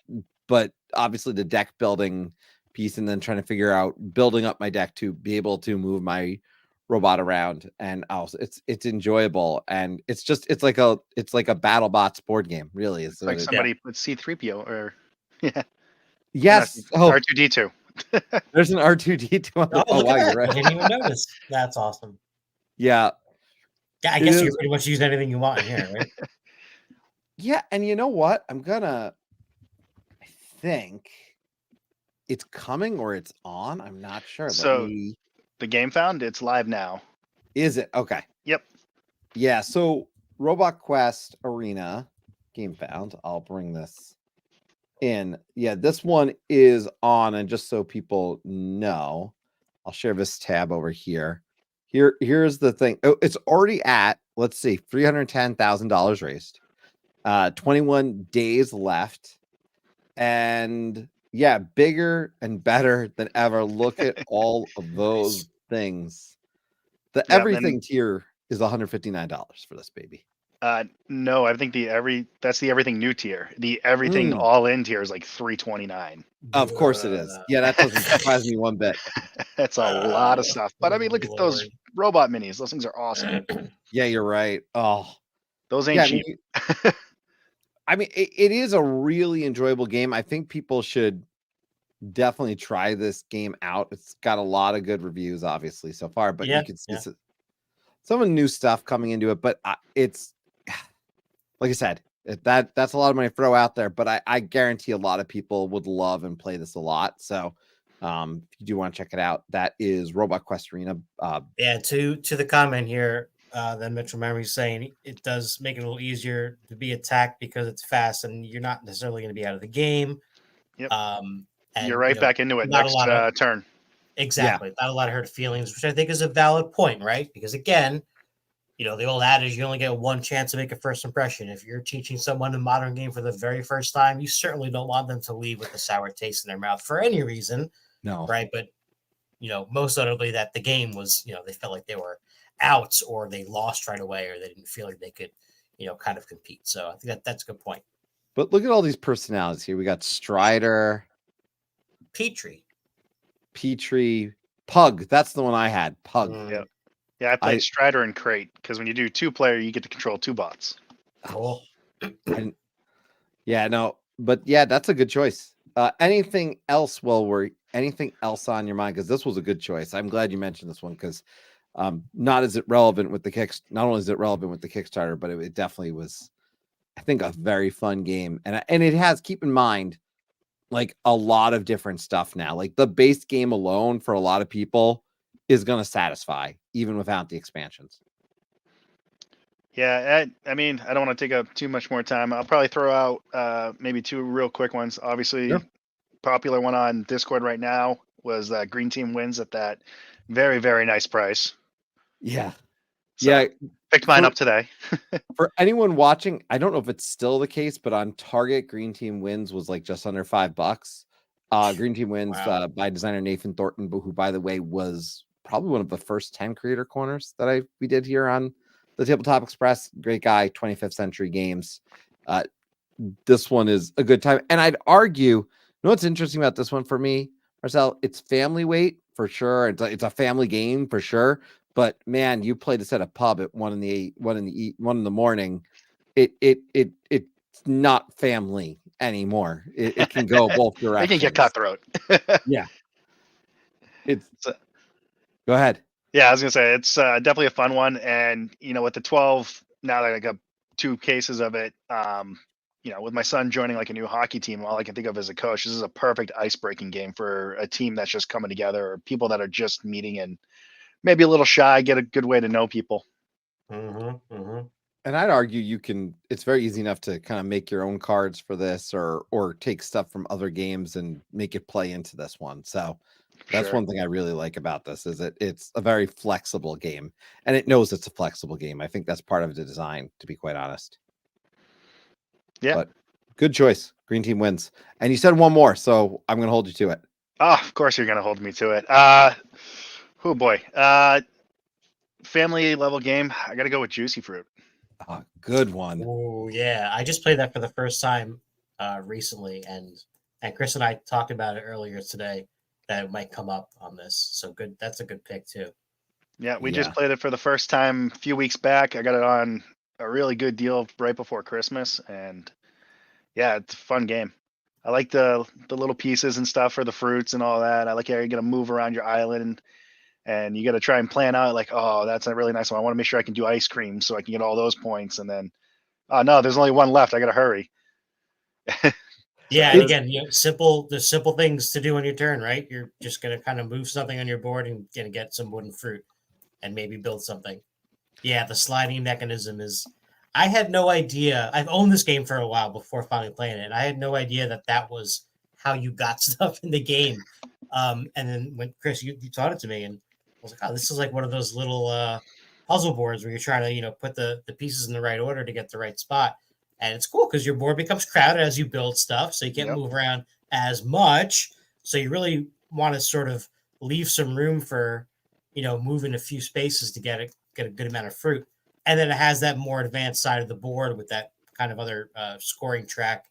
[SPEAKER 1] obviously the deck building piece, and then trying to figure out building up my deck to be able to move my robot around, and also it's enjoyable, and it's like a BattleBots board game, really.
[SPEAKER 4] It's like somebody put C-3PO or yeah.
[SPEAKER 1] Yes.
[SPEAKER 4] R2D2.
[SPEAKER 1] There's an R2D2 on the
[SPEAKER 2] Oh, look at that.
[SPEAKER 1] you're right.
[SPEAKER 2] I didn't even notice. That's awesome.
[SPEAKER 1] Yeah.
[SPEAKER 2] Yeah, I guess you can pretty much use anything you want in here, right?
[SPEAKER 1] Yeah, and you know what? I think it's coming or it's on. I'm not sure.
[SPEAKER 4] So the game found, it's live now.
[SPEAKER 1] Is it? Okay.
[SPEAKER 4] Yep.
[SPEAKER 1] Yeah, so Robot Quest Arena game found. I'll bring this in. Yeah, this one is on, and just so people know, I'll share this tab over here. Here's the thing. Oh, it's already at, let's see, $310,000 raised. 21 days left. And yeah, bigger and better than ever. Look at all of those things. The everything tier is $159 for this baby.
[SPEAKER 4] No, I think that's the everything new tier. The everything all in tier is like $329.
[SPEAKER 1] Of course it is. Yeah, that doesn't surprise me one bit.
[SPEAKER 4] That's a lot of stuff. But I mean, look at those robot minis. Those things are awesome.
[SPEAKER 1] Yeah, you're right. Oh,
[SPEAKER 4] those ain't cheap.
[SPEAKER 1] I mean, it is a really enjoyable game. I think people should definitely try this game out. It's got a lot of good reviews, obviously, so far, but you can see some of the new stuff coming into it. But it's, like I said, that's a lot of money to throw out there, but I guarantee a lot of people would love and play this a lot. So if you do want to check it out, that is Robot Quest Arena.
[SPEAKER 2] To the comment here, that Mitchell Memory's saying, it does make it a little easier to be attacked because it's fast and you're not necessarily going to be out of the game.
[SPEAKER 4] Yep.
[SPEAKER 2] And,
[SPEAKER 4] you're right back into it next turn.
[SPEAKER 2] Exactly. Yeah. Not a lot of hurt feelings, which I think is a valid point, right? Because again, the old adage, you only get one chance to make a first impression. If you're teaching someone a modern game for the very first time, you certainly don't want them to leave with a sour taste in their mouth for any reason. No. Right. But, most notably that the game was, they felt like they were out, or they lost right away, or they didn't feel like they could, kind of compete. So I think that's a good point.
[SPEAKER 1] But look at all these personalities here. We got Strider,
[SPEAKER 2] Petrie,
[SPEAKER 1] Pug. That's the one I had. Pug.
[SPEAKER 4] Yeah, I played Strider and Crate, because when you do 2-player, you get to control 2 bots.
[SPEAKER 2] Cool.
[SPEAKER 1] But yeah, that's a good choice. Anything else anything else on your mind? Because this was a good choice. I'm glad you mentioned this one, because not only is it relevant with the Kickstarter, but it definitely was, I think, a very fun game. And it has, keep in mind, like, a lot of different stuff now. Like, the base game alone for a lot of people is going to satisfy even without the expansions.
[SPEAKER 4] Yeah, I mean, I don't want to take up too much more time. I'll probably throw out maybe 2 real quick ones. Obviously, popular one on Discord right now was Green Team Wins at that very, very nice price.
[SPEAKER 1] Yeah.
[SPEAKER 4] So, picked mine up today.
[SPEAKER 1] For anyone watching, I don't know if it's still the case, but on Target, Green Team Wins was like just under $5. Green Team Wins by designer Nathan Thornton, who, by the way, was probably one of the first 10 creator corners that we did here on the Tabletop Express, great guy, 25th Century Games. This one is a good time. And I'd argue, you know what's interesting about this one for me, Marcel? It's family weight for sure. It's a family game for sure. But man, you play this at a pub at 1 in the morning. It's not family anymore. It can go both
[SPEAKER 4] It
[SPEAKER 1] directions.
[SPEAKER 4] can get cutthroat.
[SPEAKER 1] Yeah. It's
[SPEAKER 4] So-
[SPEAKER 1] go ahead.
[SPEAKER 4] Yeah, I was gonna say it's definitely a fun one, and with the 12 now that I got 2 cases of it, with my son joining like a new hockey team, all I can think of as a coach, this is a perfect ice-breaking game for a team that's just coming together or people that are just meeting and maybe a little shy, get a good way to know people.
[SPEAKER 1] And I'd argue it's very easy enough to kind of make your own cards for this or take stuff from other games and make it play into this one. So that's
[SPEAKER 4] Sure.
[SPEAKER 1] one thing I really like about this is it's a very flexible game, and it knows it's a flexible game. I think that's part of the design, to be quite honest.
[SPEAKER 4] Yeah.
[SPEAKER 1] But good choice. Green team wins. And you said one more, so I'm going to hold you to it.
[SPEAKER 4] Oh, of course you're gonna hold me to it. Oh boy. Family level game. I got to go with Juicy Fruit.
[SPEAKER 1] Good one.
[SPEAKER 2] Oh yeah, I just played that for the first time recently, and Chris and I talked about it earlier today that it might come up on this. So good, that's a good pick too.
[SPEAKER 4] Yeah, we just played it for the first time a few weeks back. I got it on a really good deal right before Christmas, and yeah, it's a fun game. I like the little pieces and stuff for the fruits and all that. I like how you're gonna move around your island, and you got to try and plan out like, oh, that's a really nice one. I want to make sure I can do ice cream so I can get all those points, and then, oh no, there's only one left. I got to hurry.
[SPEAKER 2] Yeah, and again, there's simple things to do on your turn, right? You're just gonna kind of move something on your board and gonna get some wooden fruit and maybe build something. Yeah, the sliding mechanism is. I had no idea. I've owned this game for a while before finally playing it, and I had no idea that was how you got stuff in the game. And then when Chris, you taught it to me, and I was like, oh, this is like one of those little puzzle boards where you're trying to put the pieces in the right order to get the right spot. And it's cool because your board becomes crowded as you build stuff, so you can't move around as much. So you really want to sort of leave some room for, moving a few spaces to get a good amount of fruit. And then it has that more advanced side of the board with that kind of other scoring track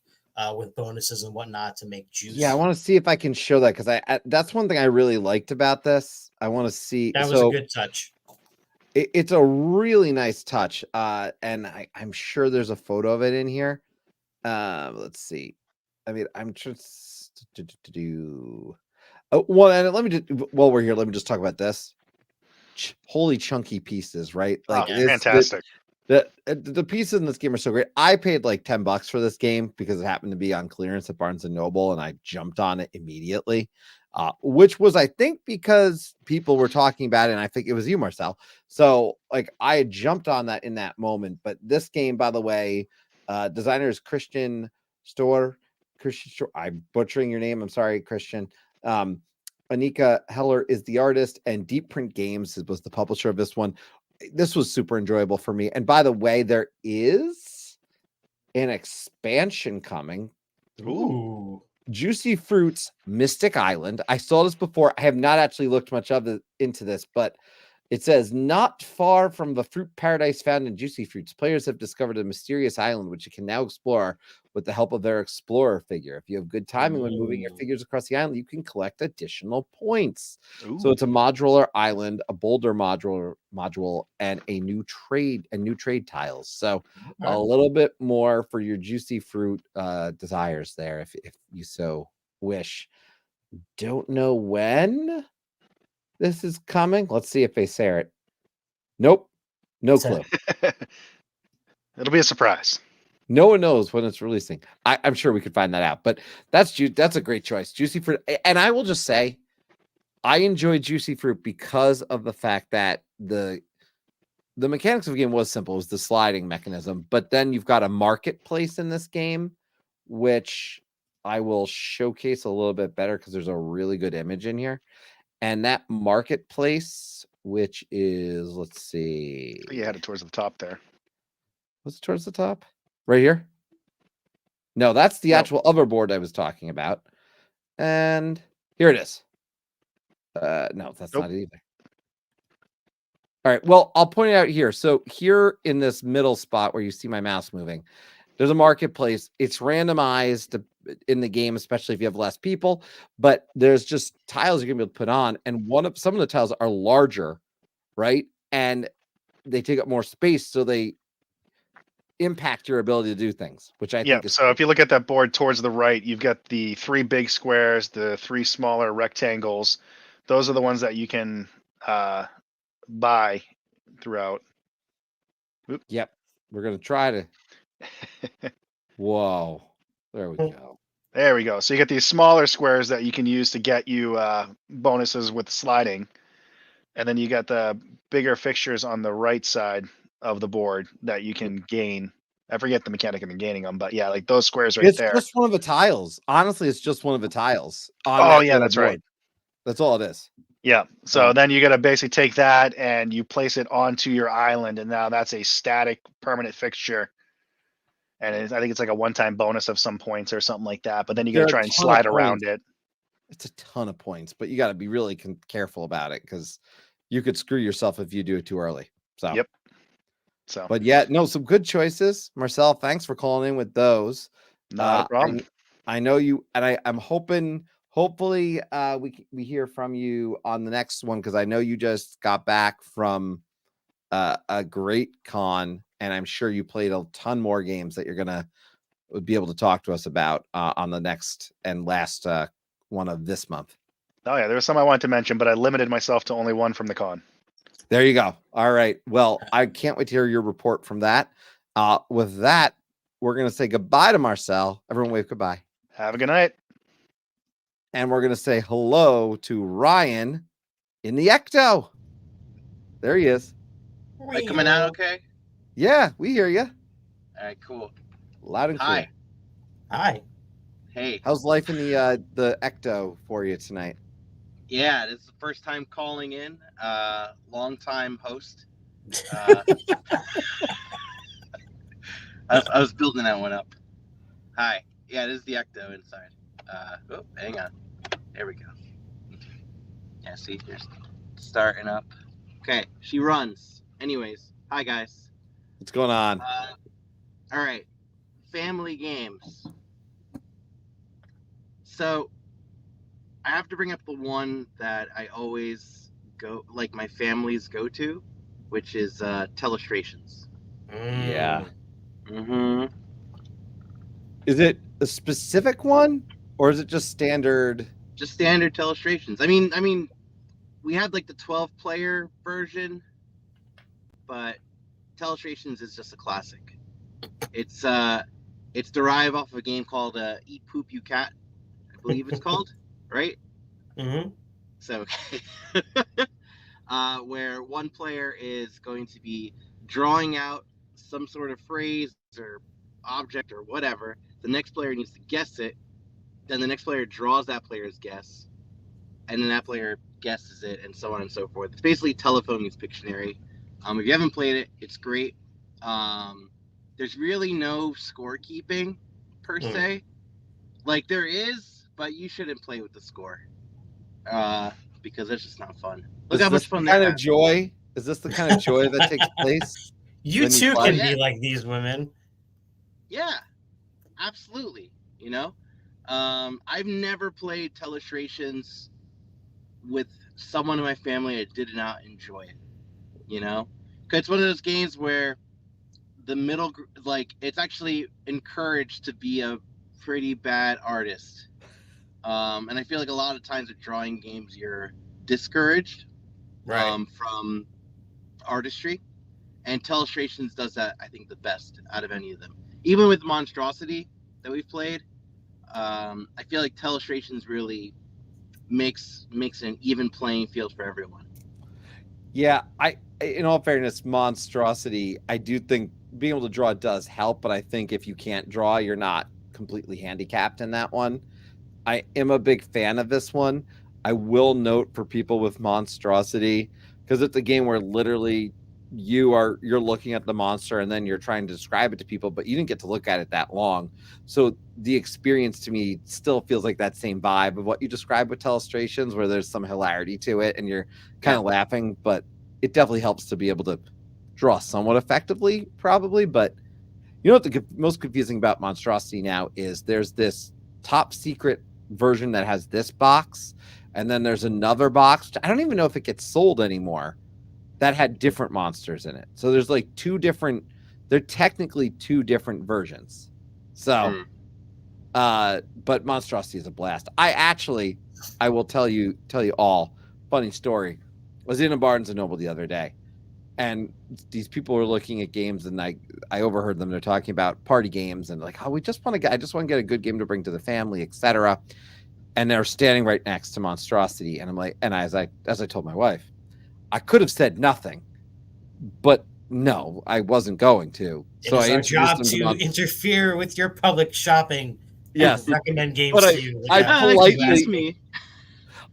[SPEAKER 2] with bonuses and whatnot to make juice.
[SPEAKER 1] Yeah, I want to see if I can show that because I that's one thing I really liked about this. I want to see.
[SPEAKER 2] That was a good touch.
[SPEAKER 1] It's a really nice touch, and I'm sure there's a photo of it in here. Let's see. I mean, I'm just to do. Oh, well, and let me just while we're here, let me just talk about this. Holy chunky pieces, right? Like
[SPEAKER 4] fantastic.
[SPEAKER 1] The pieces in this game are so great. I paid like $10 for this game because it happened to be on clearance at Barnes and Noble, and I jumped on it immediately. Which was, I think, because people were talking about it, and I think it was you, Marcel. So, like, I had jumped on that in that moment. But this game, by the way, designer is Christian Store. I'm butchering your name. I'm sorry, Christian. Anika Heller is the artist, and Deep Print Games was the publisher of this one. This was super enjoyable for me. And by the way, there is an expansion coming.
[SPEAKER 2] Ooh.
[SPEAKER 1] Juicy Fruits Mystic Island. I saw this before. I have not actually looked much into this, but it says not far from the fruit paradise found in Juicy Fruits, players have discovered a mysterious island which you can now explore with the help of their explorer figure. If you have good timing when moving your figures across the island, you can collect additional points.
[SPEAKER 4] Ooh.
[SPEAKER 1] So it's a modular island, a boulder module, and a new trade tiles. So a little bit more for your Juicy Fruit desires there, if you so wish. Don't know when this is coming. Let's see if they say it. Nope. No clue.
[SPEAKER 4] It'll be a surprise.
[SPEAKER 1] No one knows when it's releasing. I'm sure we could find that out, but that's a great choice. Juicy Fruit. And I will just say, I enjoy Juicy Fruit because of the fact that the mechanics of the game was simple. It was the sliding mechanism, but then you've got a marketplace in this game, which I will showcase a little bit better because there's a really good image in here. And that marketplace, which is, let's see.
[SPEAKER 4] You had it towards the top there.
[SPEAKER 1] Was it towards the top? Right here? No, that's the actual other board I was talking about. And here it is. No, that's not it either. All right. Well, I'll point it out here. So here in this middle spot where you see my mouse moving, there's a marketplace. It's randomized in the game, especially if you have less people, but there's just tiles you're gonna be able to put on. And some of the tiles are larger, right? And they take up more space, so they impact your ability to do things, which I
[SPEAKER 4] Yeah.
[SPEAKER 1] think is
[SPEAKER 4] So if you look at that board towards the right, you've got the 3 big squares, the 3 smaller rectangles. Those are the ones that you can buy throughout.
[SPEAKER 1] Yep. We're gonna try to. Whoa. There we go.
[SPEAKER 4] There we go. So you get these smaller squares that you can use to get you bonuses with sliding. And then you got the bigger fixtures on the right side of the board that you can gain. I forget the mechanic of gaining them, but yeah, like those squares right
[SPEAKER 1] It's
[SPEAKER 4] there.
[SPEAKER 1] just one of the tiles. Honestly, it's just one of the tiles. On
[SPEAKER 4] Oh,
[SPEAKER 1] that
[SPEAKER 4] yeah,
[SPEAKER 1] little
[SPEAKER 4] that's right.
[SPEAKER 1] board. That's all it is.
[SPEAKER 4] Yeah. So then you got to basically take that and you place it onto your island, and now that's a static permanent fixture. And I think it's like a one-time bonus of some points or something like that. But then you got
[SPEAKER 1] There
[SPEAKER 4] to
[SPEAKER 1] are
[SPEAKER 4] try
[SPEAKER 1] a
[SPEAKER 4] and
[SPEAKER 1] ton of
[SPEAKER 4] slide around
[SPEAKER 1] points.
[SPEAKER 4] it.
[SPEAKER 1] It's a ton of points, but you got to be really careful about it because you could screw yourself if you do it too early. So,
[SPEAKER 4] Yep. So,
[SPEAKER 1] but yeah, no, some good choices. Marcel, thanks for calling in with those.
[SPEAKER 4] not a problem.
[SPEAKER 1] I know you, and I'm hopefully we hear from you on the next one, because I know you just got back from a great con, and I'm sure you played a ton more games that you're gonna be able to talk to us about on the next and last one of this month.
[SPEAKER 4] Oh yeah, there was some I wanted to mention, but I limited myself to only one from the con.
[SPEAKER 1] There you go. All right. Well, I can't wait to hear your report from that. With that, we're going to say goodbye to Marcel. Everyone wave goodbye.
[SPEAKER 4] Have a good night.
[SPEAKER 1] And we're going to say hello to Ryan in the Ecto. There he is.
[SPEAKER 5] Am I coming out okay?
[SPEAKER 1] Yeah, we hear you.
[SPEAKER 5] All right, cool.
[SPEAKER 1] Loud and clear.
[SPEAKER 2] Hi.
[SPEAKER 5] Hey.
[SPEAKER 1] How's life in the Ecto for you tonight?
[SPEAKER 5] Yeah, this is the first time calling in. Long time host. I was building that one up. Hi. Yeah, this is the Ecto inside. Oh, hang on. There we go. Yeah, see, there's starting up. Okay, she runs. Anyways, hi guys.
[SPEAKER 1] What's going on?
[SPEAKER 5] All right, family games. So I have to bring up the one that I always go, like my family's go to, which is Telestrations.
[SPEAKER 1] Yeah.
[SPEAKER 5] Mm-hmm.
[SPEAKER 1] Is it a specific one, or is it just standard?
[SPEAKER 5] Just standard Telestrations. I mean, we had like the 12-player version, but Telestrations is just a classic. It's derived off of a game called Eat Poop You Cat, I believe it's called, right?
[SPEAKER 2] Mm-hmm.
[SPEAKER 5] So, where one player is going to be drawing out some sort of phrase or object or whatever. The next player needs to guess it. Then the next player draws that player's guess, and then that player guesses it, and so on and so forth. It's basically telephone meets Pictionary. If you haven't played it, it's great. There's really no scorekeeping per se. Like there is, but you shouldn't play with the score because it's just not fun. Look how much fun
[SPEAKER 1] that is. Is this the kind of joy that takes place?
[SPEAKER 2] You too can be like these women.
[SPEAKER 5] Yeah, absolutely. You know, I've never played Telestrations with someone in my family that did not enjoy it. You know, because it's one of those games where the middle, like, it's actually encouraged to be a pretty bad artist. And I feel like a lot of times with drawing games, you're discouraged from artistry. And Telestrations does that, I think, the best out of any of them. Even with Monstrosity that we've played, I feel like Telestrations really makes an even playing field for everyone.
[SPEAKER 1] Yeah, in all fairness, Monstrosity, I do think being able to draw does help, but I think if you can't draw, you're not completely handicapped in that one. I am a big fan of this one. I will note for people with Monstrosity, because it's a game where literally you're looking at the monster and then you're trying to describe it to people, but you didn't get to look at it that long. So the experience to me still feels like that same vibe of what you described with Telestrations, where there's some hilarity to it and you're kind of laughing, but it definitely helps to be able to draw somewhat effectively, probably. But you know what the most confusing about Monstrosity now is there's this top secret version that has this box, and then there's another box. I don't even know if it gets sold anymore, that had different monsters in it. So there's like they're technically two different versions. So but Monstrosity is a blast. I will tell you all, funny story. I was in a Barnes and Noble the other day, and these people were looking at games, and I overheard them. They're talking about party games and like, oh, I just want to get a good game to bring to the family, etc. And they're standing right next to Monstrosity, and I'm like, and as I told my wife, I could have said nothing, but no, I wasn't going to.
[SPEAKER 2] It
[SPEAKER 1] So
[SPEAKER 2] is
[SPEAKER 1] I
[SPEAKER 2] our
[SPEAKER 1] introduced
[SPEAKER 2] job
[SPEAKER 1] them
[SPEAKER 2] to interfere with your public shopping.
[SPEAKER 1] Yes,
[SPEAKER 2] and recommend games
[SPEAKER 1] but
[SPEAKER 2] to you.
[SPEAKER 1] I politely
[SPEAKER 5] excuse me.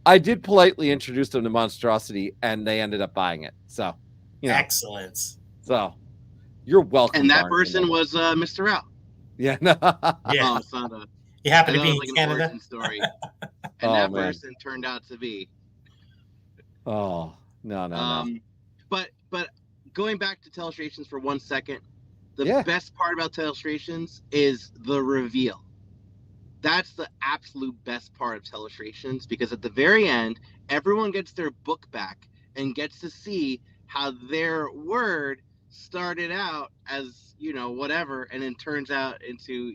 [SPEAKER 1] I did politely introduce them to Monstrosity, and they ended up buying it. So, you know,
[SPEAKER 2] Excellent.
[SPEAKER 1] so you're welcome.
[SPEAKER 5] And that
[SPEAKER 1] Barnes and
[SPEAKER 5] person
[SPEAKER 1] Noble.
[SPEAKER 5] was Mr. Out.
[SPEAKER 1] Yeah, no.
[SPEAKER 2] Yeah.
[SPEAKER 5] Oh, it's not a.
[SPEAKER 2] You happen
[SPEAKER 5] I
[SPEAKER 2] to
[SPEAKER 5] thought
[SPEAKER 2] be
[SPEAKER 5] it
[SPEAKER 2] in
[SPEAKER 5] was like an
[SPEAKER 2] Canada.
[SPEAKER 5] origin story, and
[SPEAKER 1] Oh,
[SPEAKER 5] that
[SPEAKER 1] man.
[SPEAKER 5] person turned out to be.
[SPEAKER 1] Oh, no.
[SPEAKER 5] But going back to Telestrations for 1 second, the
[SPEAKER 1] Yeah.
[SPEAKER 5] best part about Telestrations is the reveal. That's the absolute best part of Telestrations, because at the very end, everyone gets their book back and gets to see how their word started out as, whatever, and then turns out into,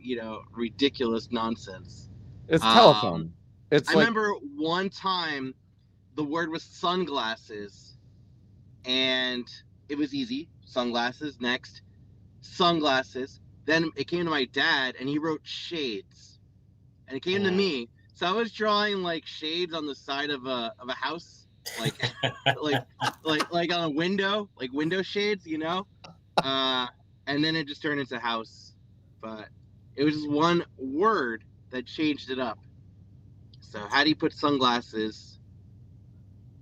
[SPEAKER 5] ridiculous nonsense.
[SPEAKER 1] It's telephone. It's
[SPEAKER 5] I
[SPEAKER 1] like
[SPEAKER 5] remember one time the word was sunglasses, and it was easy. Sunglasses, next. Sunglasses. Then it came to my dad, and he wrote shades. And it came to me. So I was drawing like shades on the side of a house, like like on a window, like window shades, and then it just turned into house. But it was just one word that changed it up. So had he put sunglasses,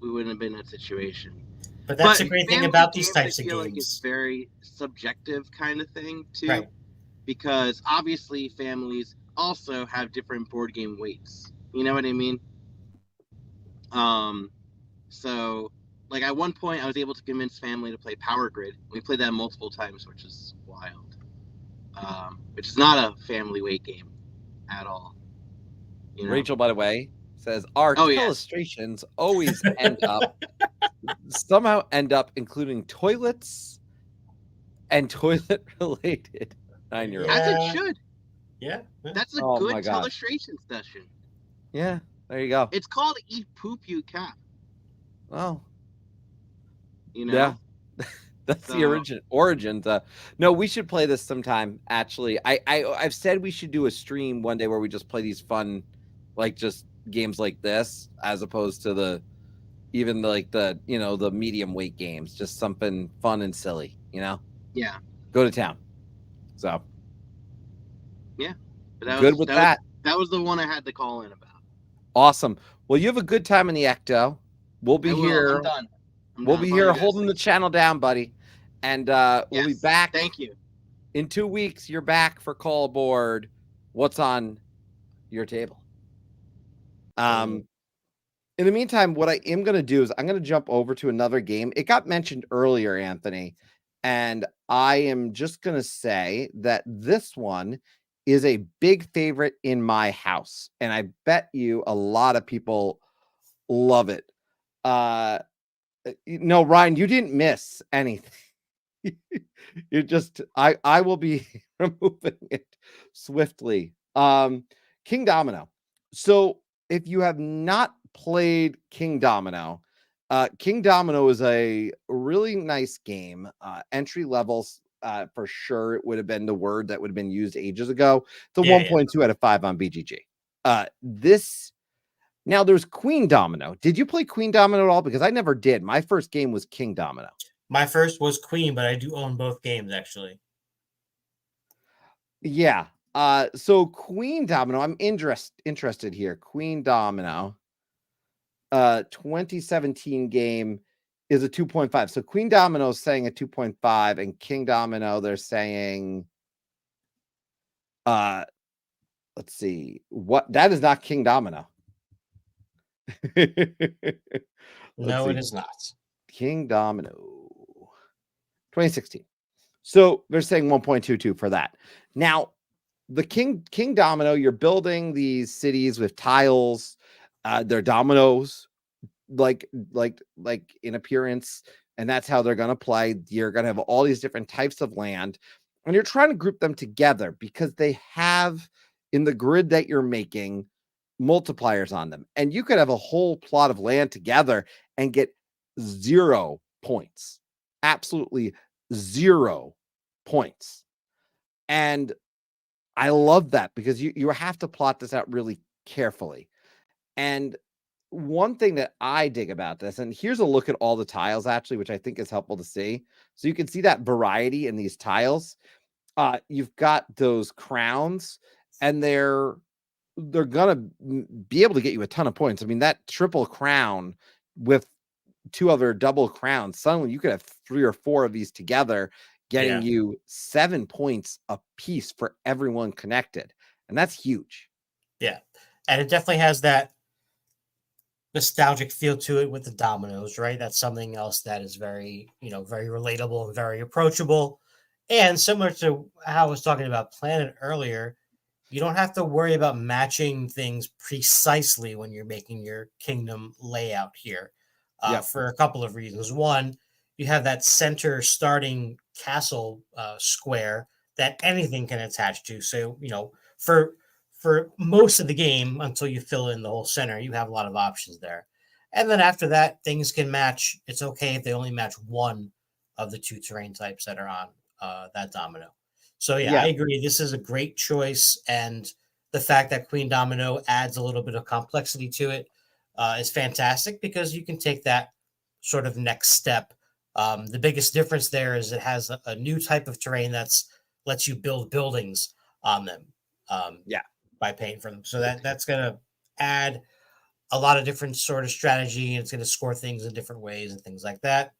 [SPEAKER 5] we wouldn't have been in that situation.
[SPEAKER 2] But that's a great thing about these types
[SPEAKER 5] I
[SPEAKER 2] of
[SPEAKER 5] feel
[SPEAKER 2] games.
[SPEAKER 5] like it's very subjective kind of thing too,
[SPEAKER 2] Right.
[SPEAKER 5] because obviously families also have different board game weights. You know what I mean? So like at one point I was able to convince family to play Power Grid. We played that multiple times, which is wild. Which is not a family weight game at all.
[SPEAKER 1] Rachel, by the way, says our Telestrations always somehow end up including toilets and toilet related 9-year-olds.
[SPEAKER 5] As it should.
[SPEAKER 2] Yeah.
[SPEAKER 5] That's a
[SPEAKER 1] Oh
[SPEAKER 5] good
[SPEAKER 1] my God.
[SPEAKER 5] Telestration session.
[SPEAKER 1] Yeah, there you go.
[SPEAKER 5] It's called Eat Poop You Cat.
[SPEAKER 1] Oh.
[SPEAKER 5] Yeah.
[SPEAKER 1] That's the origins. No, we should play this sometime. Actually, I've said we should do a stream one day where we just play these fun, like just games like this, as opposed to the medium weight games. Just something fun and silly,
[SPEAKER 5] Yeah.
[SPEAKER 1] Go to town. So.
[SPEAKER 5] Yeah.
[SPEAKER 1] Good with that.
[SPEAKER 5] That was the one I had to call in about.
[SPEAKER 1] Awesome. Well, you have a good time in the Ecto. We'll be here.
[SPEAKER 5] I'm done.
[SPEAKER 1] We'll be here holding the channel down, buddy. And we'll be back.
[SPEAKER 5] Thank you.
[SPEAKER 1] In 2 weeks, you're back for Call Aboard. What's on your table? In the meantime, what I am going to do is I'm going to jump over to another game. It got mentioned earlier, Anthony, and I am just going to say that this one is a big favorite in my house, and I bet you a lot of people love it. No, Ryan, you didn't miss anything. You're just I will be removing it swiftly. Kingdomino. So if you have not played Kingdomino, Kingdomino is a really nice game. Entry levels, for sure, it would have been the word that would have been used ages ago. The 1.2 out of 5 on BGG. Now there's Queendomino. Did you play Queendomino at all? Because I never did. My first game was Kingdomino.
[SPEAKER 2] My first was Queen, but I do own both games actually.
[SPEAKER 1] Yeah. So Queendomino, I'm interested here. Queendomino, 2017 game is a 2.5. So Queendomino is saying a 2.5, and Kingdomino they're saying, let's see, what that is not Kingdomino.
[SPEAKER 2] No, it is not.
[SPEAKER 1] Kingdomino 2016. So they're saying 1.22 for that. Now, the Kingdomino, you're building these cities with tiles. They're dominoes, like in appearance, and that's how they're going to play. You're going to have all these different types of land, and you're trying to group them together because they have in the grid that you're making multipliers on them, and you could have a whole plot of land together and get 0 points, absolutely 0 points. And I love that because you have to plot this out really carefully. And one thing that I dig about this, and here's a look at all the tiles actually, which I think is helpful to see. So you can see that variety in these tiles. You've got those crowns, and they're gonna be able to get you a ton of points. I mean, that triple crown with 2 other double crowns, suddenly you could have 3 or 4 of these together, getting you 7 points a piece for everyone connected, and that's huge.
[SPEAKER 2] Yeah, and it definitely has that nostalgic feel to it with the dominoes, right? That's something else that is very, very relatable and very approachable. And similar to how I was talking about Planet earlier, you don't have to worry about matching things precisely when you're making your kingdom layout here for a couple of reasons. One, you have that center starting castle square that anything can attach to. So, for most of the game until you fill in the whole center, you have a lot of options there. And then after that, things can match. It's okay if they only match one of the 2 terrain types that are on that domino. So I agree. This is a great choice. And the fact that Queendomino adds a little bit of complexity to it is fantastic because you can take that sort of next step. The biggest difference there is it has a new type of terrain that's lets you build buildings on them. By paying for them. So that's going to add a lot of different sort of strategy, and it's going to score things in different ways and things like that.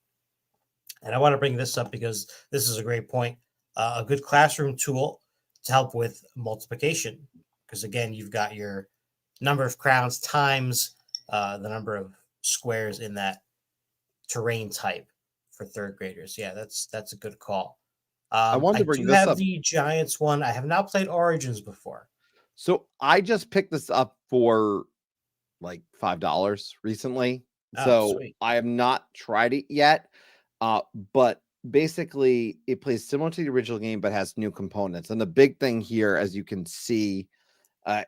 [SPEAKER 2] And I want to bring this up because this is a great point. A good classroom tool to help with multiplication. Because again, you've got your number of crowns times the number of squares in that terrain type for 3rd graders. Yeah, that's a good call.
[SPEAKER 1] I wanted to bring
[SPEAKER 2] do
[SPEAKER 1] this
[SPEAKER 2] have
[SPEAKER 1] up.
[SPEAKER 2] the Giants one. I have not played Origins before.
[SPEAKER 1] So I just picked this up for like $5 recently. So
[SPEAKER 2] sweet.
[SPEAKER 1] I have not tried it yet. But basically it plays similar to the original game, but has new components. And the big thing here, as you can see,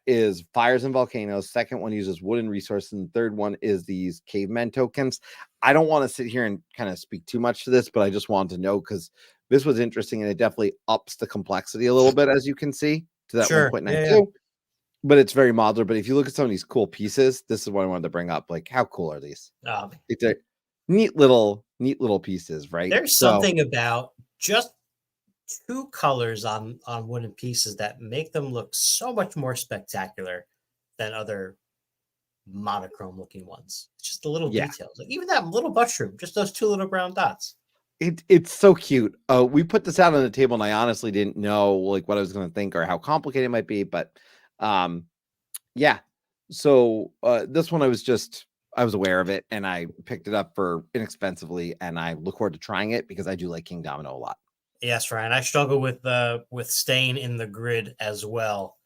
[SPEAKER 1] is fires and volcanoes. Second one uses wooden resources. And the third one is these cavemen tokens. I don't want to sit here and kind of speak too much to this, but I just wanted to know because this was interesting and it definitely ups the complexity a little bit, as you can see, to that 1.92. But it's very modular. But if you look at some of these cool pieces, this is what I wanted to bring up. Like, how cool are these? It's a neat little pieces, right?
[SPEAKER 2] There's something about just 2 colors on wooden pieces that make them look so much more spectacular than other monochrome looking ones. It's just the little details. Like even that little mushroom, just those 2 little brown dots.
[SPEAKER 1] It's so cute. We put this out on the table, and I honestly didn't know like what I was going to think or how complicated it might be, but so this one I was aware of it and I picked it up for inexpensively, and I look forward to trying it because I do like Kingdomino a lot.
[SPEAKER 2] Yes, Ryan. I struggle with staying in the grid as well.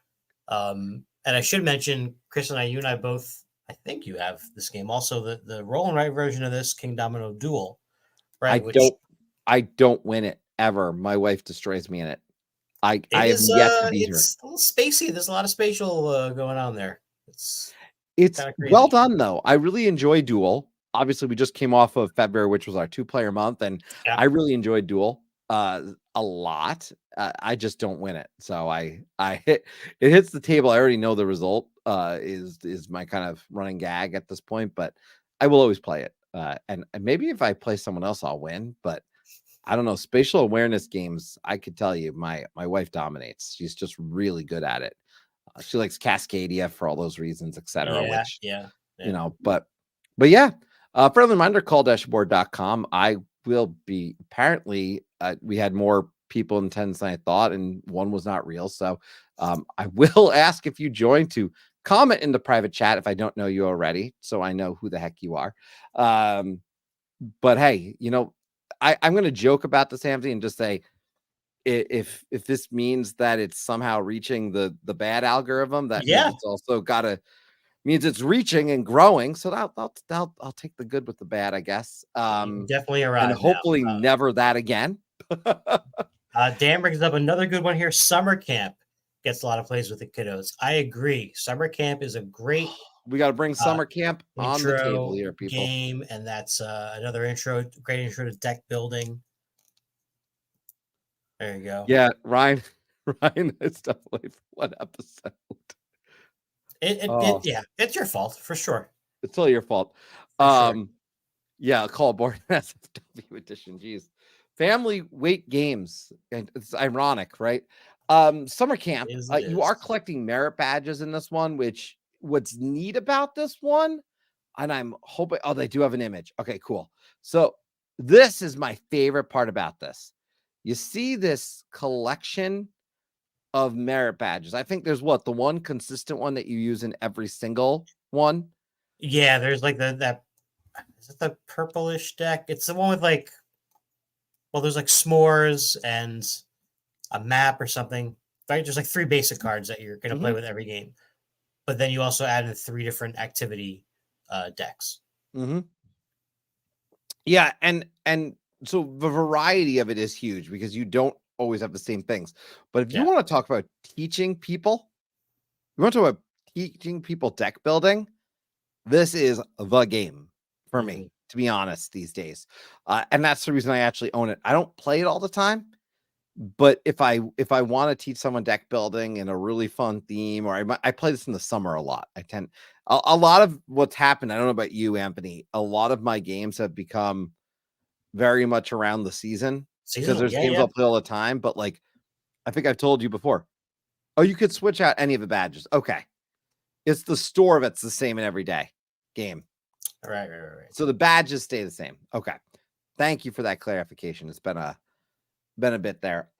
[SPEAKER 2] And I should mention, Chris and you and I both, I think you have this game also, the roll and write version of this Kingdomino Duel, right?
[SPEAKER 1] I don't win it ever. My wife destroys me in it. I have yet to beat her.
[SPEAKER 2] It's a little spacey. There's a lot of spatial going on there. It's
[SPEAKER 1] well done though. I really enjoy Duel. Obviously, we just came off of February, which was our 2-player month, and I really enjoyed Duel a lot. I just don't win it. So it hits the table. I already know the result is my kind of running gag at this point, but I will always play it. And maybe if I play someone else, I'll win, but I don't know. Spatial awareness games, I could tell you, my wife dominates. She's just really good at it. She likes Cascadia for all those reasons, etc. But yeah. Friendly reminder, call-board.com. I will be apparently we had more people in attendance than I thought, and one was not real. So I will ask if you join to comment in the private chat if I don't know you already, so I know who the heck you are. But hey, I'm going to joke about this, Hamzy, and just say if this means that it's somehow reaching the bad algorithm, that means
[SPEAKER 2] Yeah.
[SPEAKER 1] it's also means it's reaching and growing. So I'll take the good with the bad, I guess.
[SPEAKER 2] Definitely
[SPEAKER 1] And
[SPEAKER 2] arrived
[SPEAKER 1] hopefully
[SPEAKER 2] now.
[SPEAKER 1] never that again.
[SPEAKER 2] Dan brings up another good one here. Summer camp gets a lot of plays with the kiddos. I agree. Summer camp is a great
[SPEAKER 1] We got to bring summer camp on the table
[SPEAKER 2] intro
[SPEAKER 1] here, people.
[SPEAKER 2] game, and that's another great intro to deck building. There you go.
[SPEAKER 1] Yeah, Ryan is definitely one episode.
[SPEAKER 2] Yeah, it's your fault for sure.
[SPEAKER 1] It's all your fault.
[SPEAKER 2] Sure.
[SPEAKER 1] Yeah, call board SFW edition. Jeez, family weight games, and it's ironic, right? Summer camp. You are collecting merit badges in this one. Which what's neat about this one, and I'm hoping. Oh, they do have an image. Okay, cool. So this is my favorite part about this. You see this collection of merit badges. I think there's the one consistent one that you use in every single one.
[SPEAKER 2] Yeah, there's like that. Is it the purplish deck? It's the one with there's like s'mores and a map or something. Right? There's like 3 basic cards that you're gonna play with every game, but then you also add in 3 different activity decks.
[SPEAKER 1] Yeah, and so the variety of it is huge because you don't always have the same things. But if you want to talk about teaching people, deck building, this is the game for me, to be honest, these days. And that's the reason I actually own it. I don't play it all the time, but if I want to teach someone deck building in a really fun theme, or I play this in the summer a lot. A lot of what's happened, I don't know about you, Anthony, a lot of my games have become very much around the season because there's games I'll play all the time. But like, I think I've told you before, you could switch out any of the badges. Okay. It's the store that's the same in every day game.
[SPEAKER 2] Right.
[SPEAKER 1] So the badges stay the same. Okay. Thank you for that clarification. It's been a bit there.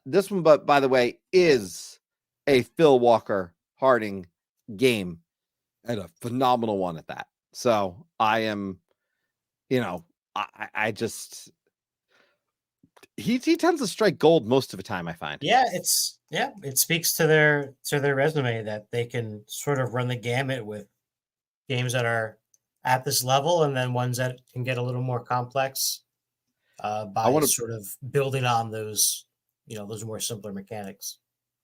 [SPEAKER 1] This one, but by the way, is a Phil Walker Harding game and a phenomenal one at that. So I am, I just he tends to strike gold most of the time, I find.
[SPEAKER 2] Yeah, it speaks to their resume that they can sort of run the gamut with games that are at this level and then ones that can get a little more complex by sort of building on those, those more simpler mechanics.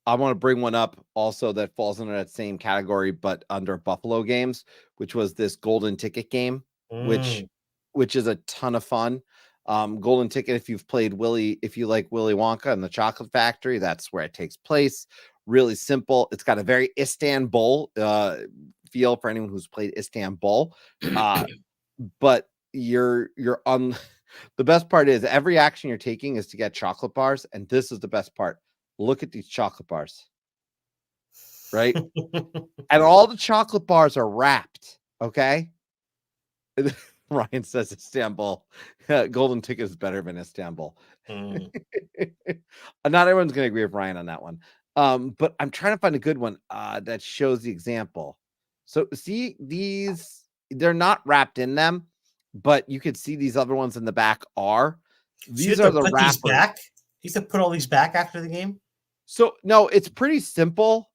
[SPEAKER 1] I want to bring one up also that falls under that same category, but under Buffalo Games, which was this Golden Ticket game, which is a ton of fun. Golden Ticket, if you like Willy Wonka and the Chocolate Factory, that's where it takes place. Really simple. It's got a very Istanbul feel for anyone who's played Istanbul. But you're on the best part is every action you're taking is to get chocolate bars, and this is the best part. Look at these chocolate bars, right? And all the chocolate bars are wrapped. Okay. Ryan says Istanbul. Golden Ticket is better than Istanbul. Not everyone's going to agree with Ryan on that one. But I'm trying to find a good one that shows the example. So see these, they're not wrapped in them, but you could see these other ones in the back are. These are the wrappers.
[SPEAKER 2] You have to put all these back after the game?
[SPEAKER 1] So no, it's pretty simple.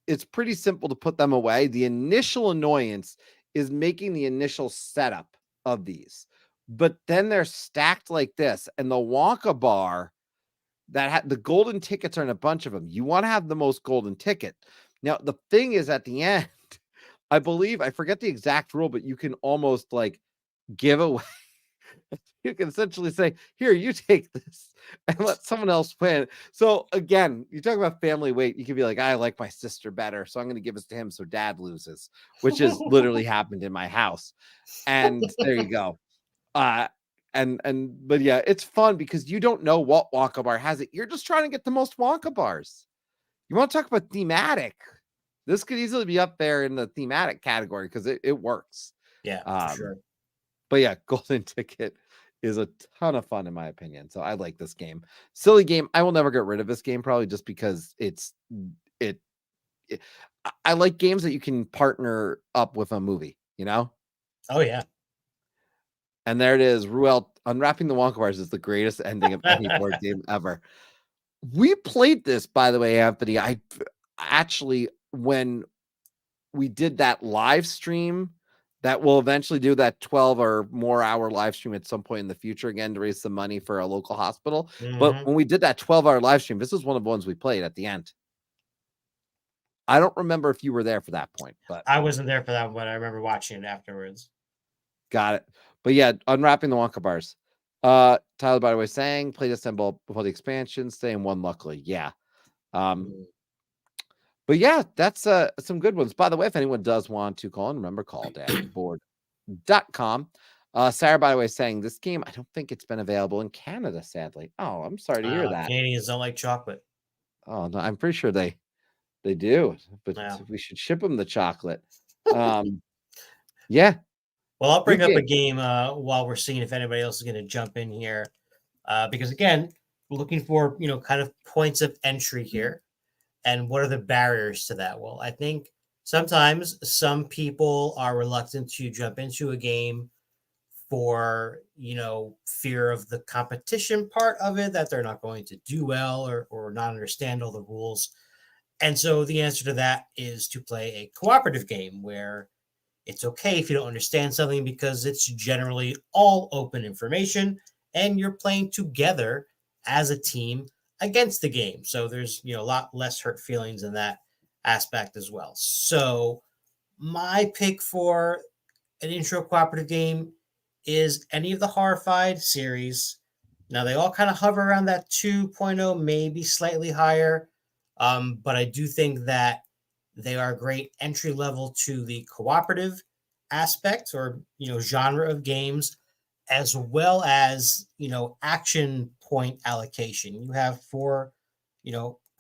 [SPEAKER 1] It's pretty simple to put them away. The initial annoyance is making the initial setup of these, but then they're stacked like this, and the Wonka bar that the golden tickets are in a bunch of them. You want to have the most golden ticket. Now, the thing is at the end, I believe, I forget the exact rule, but you can almost like give away. You can essentially say, here, you take this and let someone else win. So again, you talk about family weight. You can be like, I like my sister better, so I'm going to give this to him so dad loses, which has literally happened in my house. And there you go. But yeah, it's fun because you don't know what Wonka bar has it. You're just trying to get the most Wonka bars. You want to talk about thematic? This could easily be up there in the thematic category because it works.
[SPEAKER 2] Yeah, for sure.
[SPEAKER 1] But yeah, Golden Ticket is a ton of fun in my opinion. So I like this game. Silly game. I will never get rid of this game probably just because I like games that you can partner up with a movie,
[SPEAKER 2] Oh yeah.
[SPEAKER 1] And there it is. Ruel, Unwrapping the Wonka Bars is the greatest ending of any board game ever. We played this, by the way, Anthony. I actually, when we did that live stream, that will eventually do that 12 or more hour live stream at some point in the future again to raise some money for a local hospital. But when we did that 12-hour live stream, this was one of the ones we played at the end. I don't remember if you were there for that point, but
[SPEAKER 2] I wasn't there for that one. I remember watching it afterwards.
[SPEAKER 1] Got it. But yeah, Unwrapping the Wonka Bars. Tyler, by the way, saying play assemble before the expansion, staying one luckily. Yeah. But yeah, that's some good ones. By the way, if anyone does want to call in, remember call-board.com. Sarah, by the way, saying this game, I don't think it's been available in Canada, sadly. Oh, I'm sorry to hear that.
[SPEAKER 2] Canadians don't like chocolate.
[SPEAKER 1] Oh no, I'm pretty sure they do, but we should ship them the chocolate. Yeah.
[SPEAKER 2] Well, I'll bring up a game while we're seeing if anybody else is going to jump in here, because again, we're looking for kind of points of entry here, and what are the barriers to that? Well, I think sometimes some people are reluctant to jump into a game for fear of the competition part of it, that they're not going to do well or not understand all the rules, and so the answer to that is to play a cooperative game where it's okay if you don't understand something because it's generally all open information and you're playing together as a team against the game. So there's, a lot less hurt feelings in that aspect as well. So my pick for an intro cooperative game is any of the Horrified series. Now they all kind of hover around that 2.0, maybe slightly higher. But I do think that they are great entry level to the cooperative aspect or, genre of games, as well as, action point allocation. You have 4,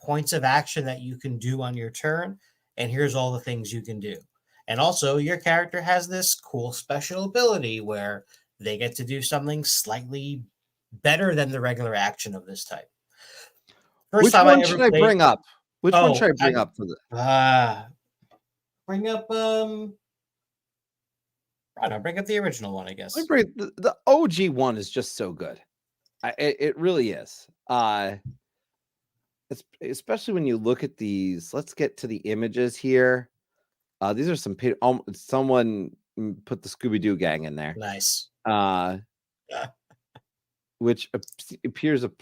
[SPEAKER 2] points of action that you can do on your turn. And here's all the things you can do. And also your character has this cool special ability where they get to do something slightly better than the regular action of this type.
[SPEAKER 1] Which one should I bring up? Which one should I bring up for the
[SPEAKER 2] bring up I don't know, bring up the original one, I guess.
[SPEAKER 1] The OG one is just so good. It really is. It's especially when you look at these. Let's get to the images here. These are some someone put the Scooby-Doo gang in there.
[SPEAKER 2] Nice.
[SPEAKER 1] Which appears I'm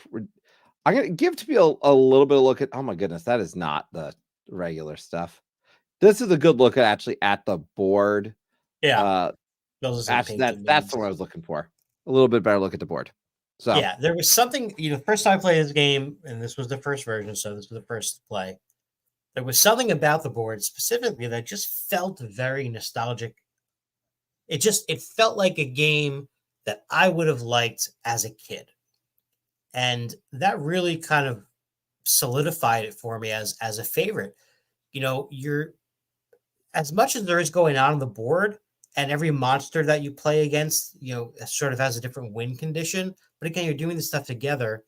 [SPEAKER 1] gonna give to me a little bit of look at. Oh my goodness, that is not the regular stuff. This is a good look at the board.
[SPEAKER 2] Yeah.
[SPEAKER 1] That's the one I was looking for. A little bit better look at the board. So
[SPEAKER 2] yeah, there was something, the first time I played this game, and this was the first version, so this was the first play. There was something about the board specifically that just felt very nostalgic. It felt like a game that I would have liked as a kid. And that really kind of solidified it for me as a favorite. You're, as much as there is going on the board, and every monster that you play against, sort of has a different win condition. But again, you're doing this stuff together.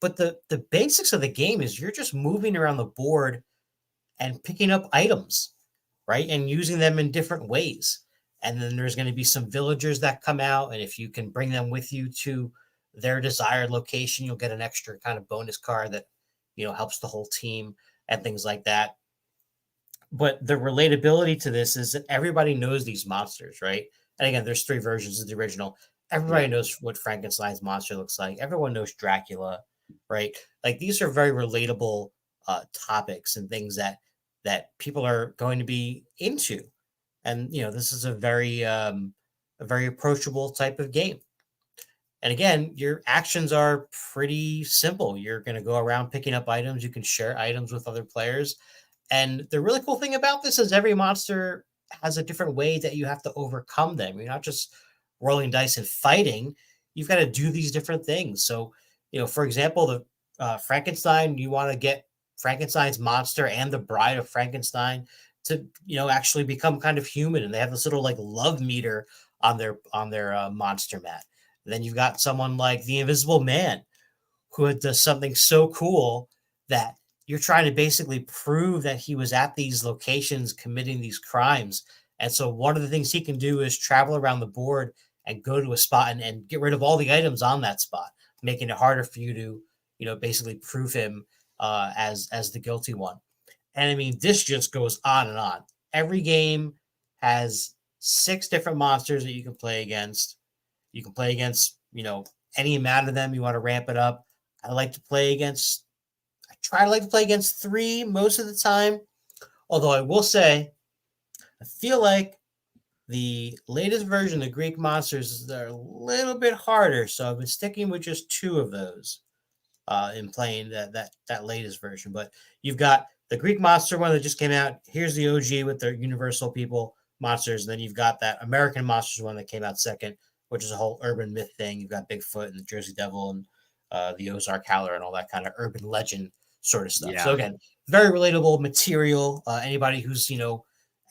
[SPEAKER 2] But the basics of the game is you're just moving around the board and picking up items, right? And using them in different ways. And then there's going to be some villagers that come out. And if you can bring them with you to their desired location, you'll get an extra kind of bonus card that, helps the whole team and things like that. But the relatability to this is that everybody knows these monsters, right? And again, there's 3 versions of the original. Everybody knows what Frankenstein's monster looks like. Everyone knows Dracula, right? Like these are very relatable topics and things that people are going to be into. And, this is a very approachable type of game. And again, your actions are pretty simple. You're going to go around picking up items. You can share items with other players. And the really cool thing about this is every monster has a different way that you have to overcome them. You're not just rolling dice and fighting. You've got to do these different things. So, for example, the Frankenstein, you want to get Frankenstein's monster and the bride of Frankenstein to, actually become kind of human. And they have this little like love meter on their monster mat. And then you've got someone like the Invisible Man who does something so cool that you're trying to basically prove that he was at these locations committing these crimes. And so one of the things he can do is travel around the board and go to a spot and get rid of all the items on that spot, making it harder for you to, basically prove him as the guilty one. And I mean, this just goes on and on. Every game has 6 different monsters that you can play against. You can play against, any amount of them. You want to ramp it up. I try to like to play against 3 most of the time. Although I will say, I feel like the latest version, the Greek monsters, are a little bit harder. So I've been sticking with just 2 of those in playing that latest version. But you've got the Greek monster one that just came out. Here's the OG with their universal people monsters. And then you've got that American monsters one that came out second, which is a whole urban myth thing. You've got Bigfoot and the Jersey Devil and the Ozark Howler and all that kind of urban legend sort of stuff.
[SPEAKER 1] Yeah.
[SPEAKER 2] So again, very relatable material. Anybody who's,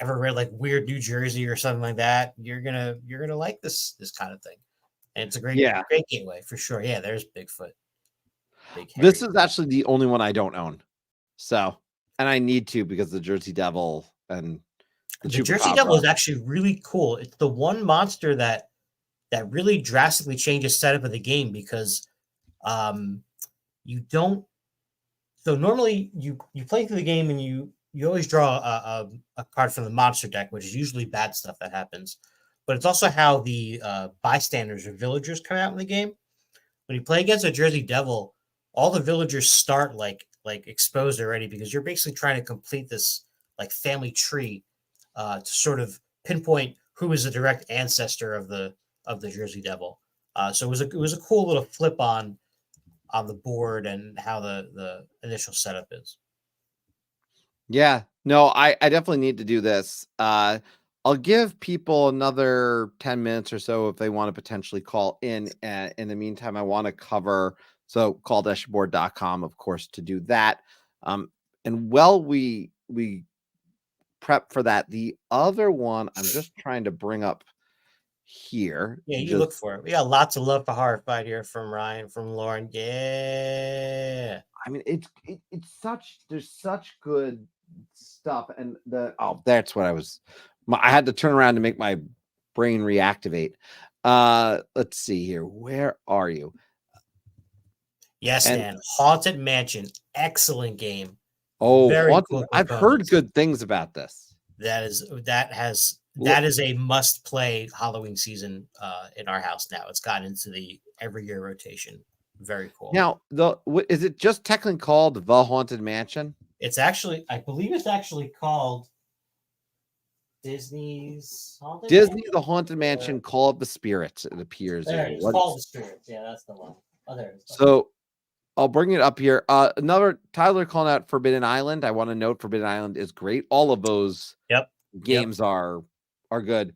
[SPEAKER 2] ever read like Weird New Jersey or something like that, you're gonna like this kind of thing. And it's a great gateway for sure. Yeah, there's Bigfoot.
[SPEAKER 1] This is actually the only one I don't own. So, and I need to because the Jersey Devil and
[SPEAKER 2] the Jersey Devil is actually really cool. It's the one monster that really drastically changes setup of the game because you don't. So normally you play through the game and you always draw a card from the monster deck, which is usually bad stuff that happens. But it's also how the bystanders or villagers come out in the game. When you play against a Jersey Devil, all the villagers start like exposed already because you're basically trying to complete this like family tree to sort of pinpoint who is the direct ancestor of the Jersey Devil. So it was a cool little flip on the board and how the initial setup is. Yeah,
[SPEAKER 1] no, I definitely need to do this. I'll give people another 10 minutes or so if they want to potentially call in. In the meantime, I want to cover, so call-board.com, of course, to do that. And while we prep for that, the other one I'm just trying to bring up here.
[SPEAKER 2] Yeah, you look for it. We got lots of love for Horrified here from Ryan, from Lauren. Yeah.
[SPEAKER 1] I mean, there's such good stuff. And that's what I had to turn around to make my brain reactivate. Let's see here. Where are you?
[SPEAKER 2] Yes, Dan. Haunted Mansion. Excellent game.
[SPEAKER 1] Oh, cool. I've heard good things about this.
[SPEAKER 2] That is a must play Halloween season in our house now. It's gotten into the every year rotation. Very cool.
[SPEAKER 1] Now, is it just technically called The Haunted Mansion?
[SPEAKER 2] It's actually, I believe it's actually called Disney's Haunted
[SPEAKER 1] Disney The Haunted Mansion Call of the Spirits, it appears.
[SPEAKER 2] It's Call of the Spirits. Yeah, that's the one. Oh, there it is.
[SPEAKER 1] So I'll bring it up here. Another Tyler calling out Forbidden Island. I want to note Forbidden Island is great. All of those games are good.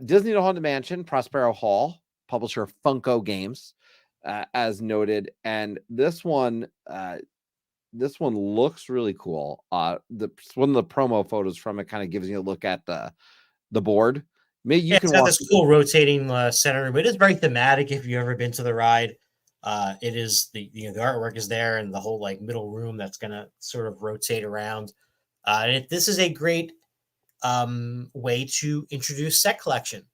[SPEAKER 1] Disney The Haunted Mansion, Prospero Hall, publisher Funko Games, as noted. And this one looks really cool. One of the promo photos from it kind of gives you a look at the board. Maybe you can
[SPEAKER 2] watch this cool rotating center room. It is very thematic if you've ever been to the ride. It is the artwork is there and the whole like middle room that's gonna sort of rotate around. This is a great way to introduce set collection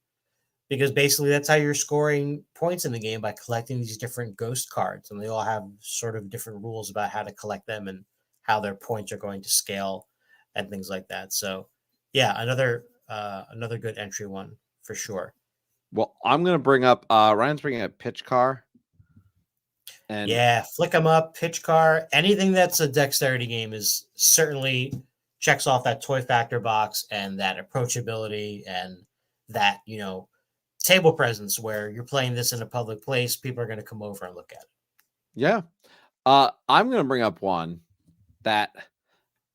[SPEAKER 2] because basically that's how you're scoring points in the game, by collecting these different ghost cards, and they all have sort of different rules about how to collect them and how their points are going to scale and things like that. So yeah, another good entry one for sure.
[SPEAKER 1] Well, I'm going to bring up Ryan's bringing up Pitch Car.
[SPEAKER 2] And yeah, flick them up, Pitch Car, anything that's a dexterity game is certainly checks off that toy factor box and that approachability and that, table presence where you're playing this in a public place. People are going to come over and look at it.
[SPEAKER 1] Yeah. I'm going to bring up one that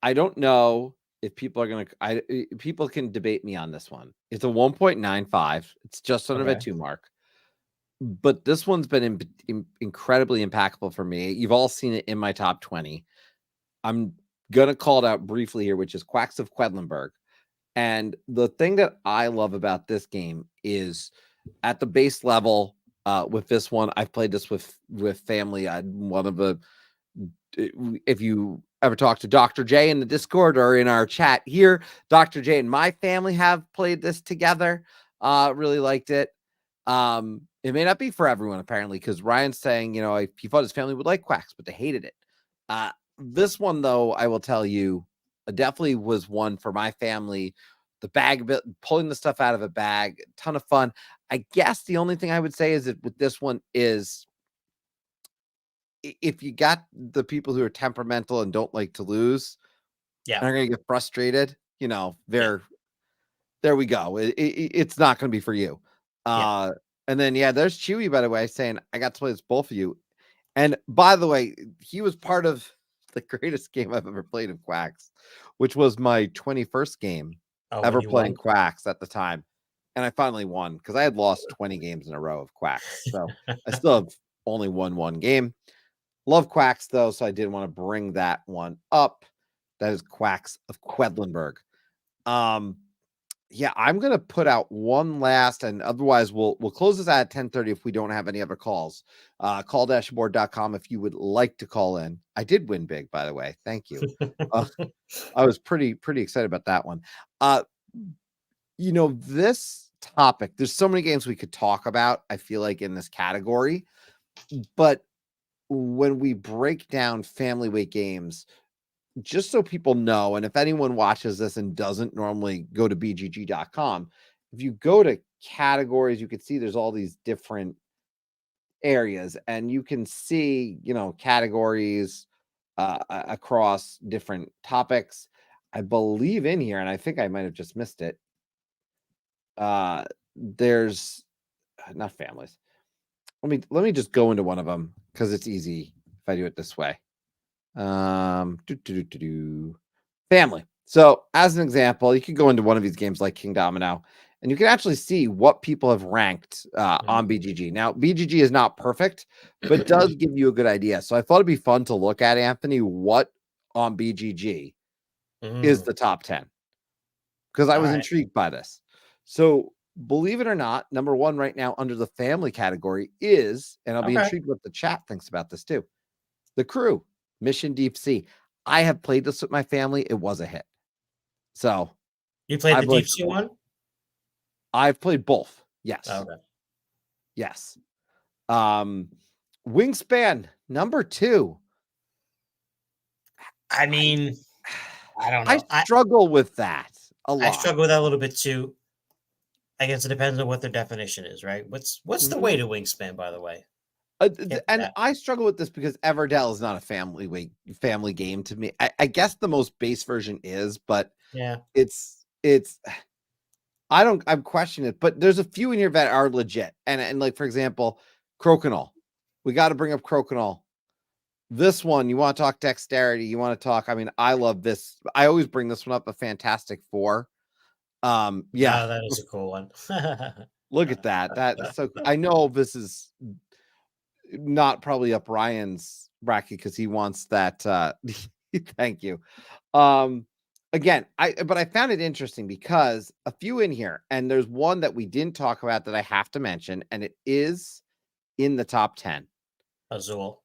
[SPEAKER 1] I don't know if people are going to, people can debate me on this one. It's a 1.95. It's just under the 2 mark. But this one's been incredibly impactful for me. You've all seen it in my top 20. I'm going to call it out briefly here, which is Quacks of Quedlinburg. And the thing that I love about this game is at the base level with this one, I've played this with family. If you ever talk to Dr. J in the Discord or in our chat here, Dr. J and my family have played this together. Really liked it. It may not be for everyone, apparently, because Ryan's saying, he thought his family would like Quacks, but they hated it. This one, though, I will tell you, definitely was one for my family. The bag, pulling the stuff out of a bag, ton of fun. I guess the only thing I would say is that with this one is, if you got the people who are temperamental and don't like to lose,
[SPEAKER 2] Yeah.
[SPEAKER 1] and are going to get frustrated, there we go. It's not going to be for you. And then, there's Chewy, by the way, saying, I got to play this both of you. And by the way, he was part of the greatest game I've ever played of Quacks, which was my 21st game ever playing Quacks at the time. And I finally won because I had lost 20 games in a row of Quacks. So I still have only won one game. Love Quacks, though, so I did want to bring that one up. That is Quacks of Quedlinburg. I'm gonna put out one last, and otherwise we'll close this at 10:30 if we don't have any other calls. Call-board.com if you would like to call in. I did win big, by the way. Thank you. I was pretty excited about that one. This topic, there's so many games we could talk about, I feel like, in this category, but when we break down family weight games, just so people know, and if anyone watches this and doesn't normally go to bgg.com, if you go to categories, you can see there's all these different areas, and you can see, categories across different topics. I believe in here, and I think I might have just missed it. There's not families. Let me just go into one of them because it's easy if I do it this way. Family. So as an example, you could go into one of these games like Kingdomino, and you can actually see what people have ranked on BGG. Now, BGG is not perfect, but it does give you a good idea. So I thought it'd be fun to look at, Anthony, what on BGG is the top 10, because I was intrigued by this. So believe it or not, number one right now under the family category is, and I'll be intrigued what the chat thinks about this too, The Crew. Mission Deep Sea. I have played this with my family. It was a hit. So
[SPEAKER 2] you played the Deep Sea one?
[SPEAKER 1] I've played both. Yes.
[SPEAKER 2] Okay.
[SPEAKER 1] Yes. Wingspan number 2.
[SPEAKER 2] I mean, I don't know.
[SPEAKER 1] I struggle with that a lot.
[SPEAKER 2] I struggle with that a little bit too. I guess it depends on what their definition is, right? What's the way to wingspan, by the way?
[SPEAKER 1] And I struggle with this because Everdell is not a family game to me. I guess the most base version is, but it's I'm questioning it, but there's a few in here that are legit. And like, for example, Crokinole. We got to bring up Crokinole. This one, you want to talk dexterity, you want to talk, I love this. I always bring this one up, a Fantastic Four.
[SPEAKER 2] That is a cool one.
[SPEAKER 1] Look at that. That's so I know this is not probably up Ryan's bracket because he wants that. Thank you. Again, I found it interesting because a few in here, and there's one that we didn't talk about that I have to mention, and it is in the top 10.
[SPEAKER 2] Azul.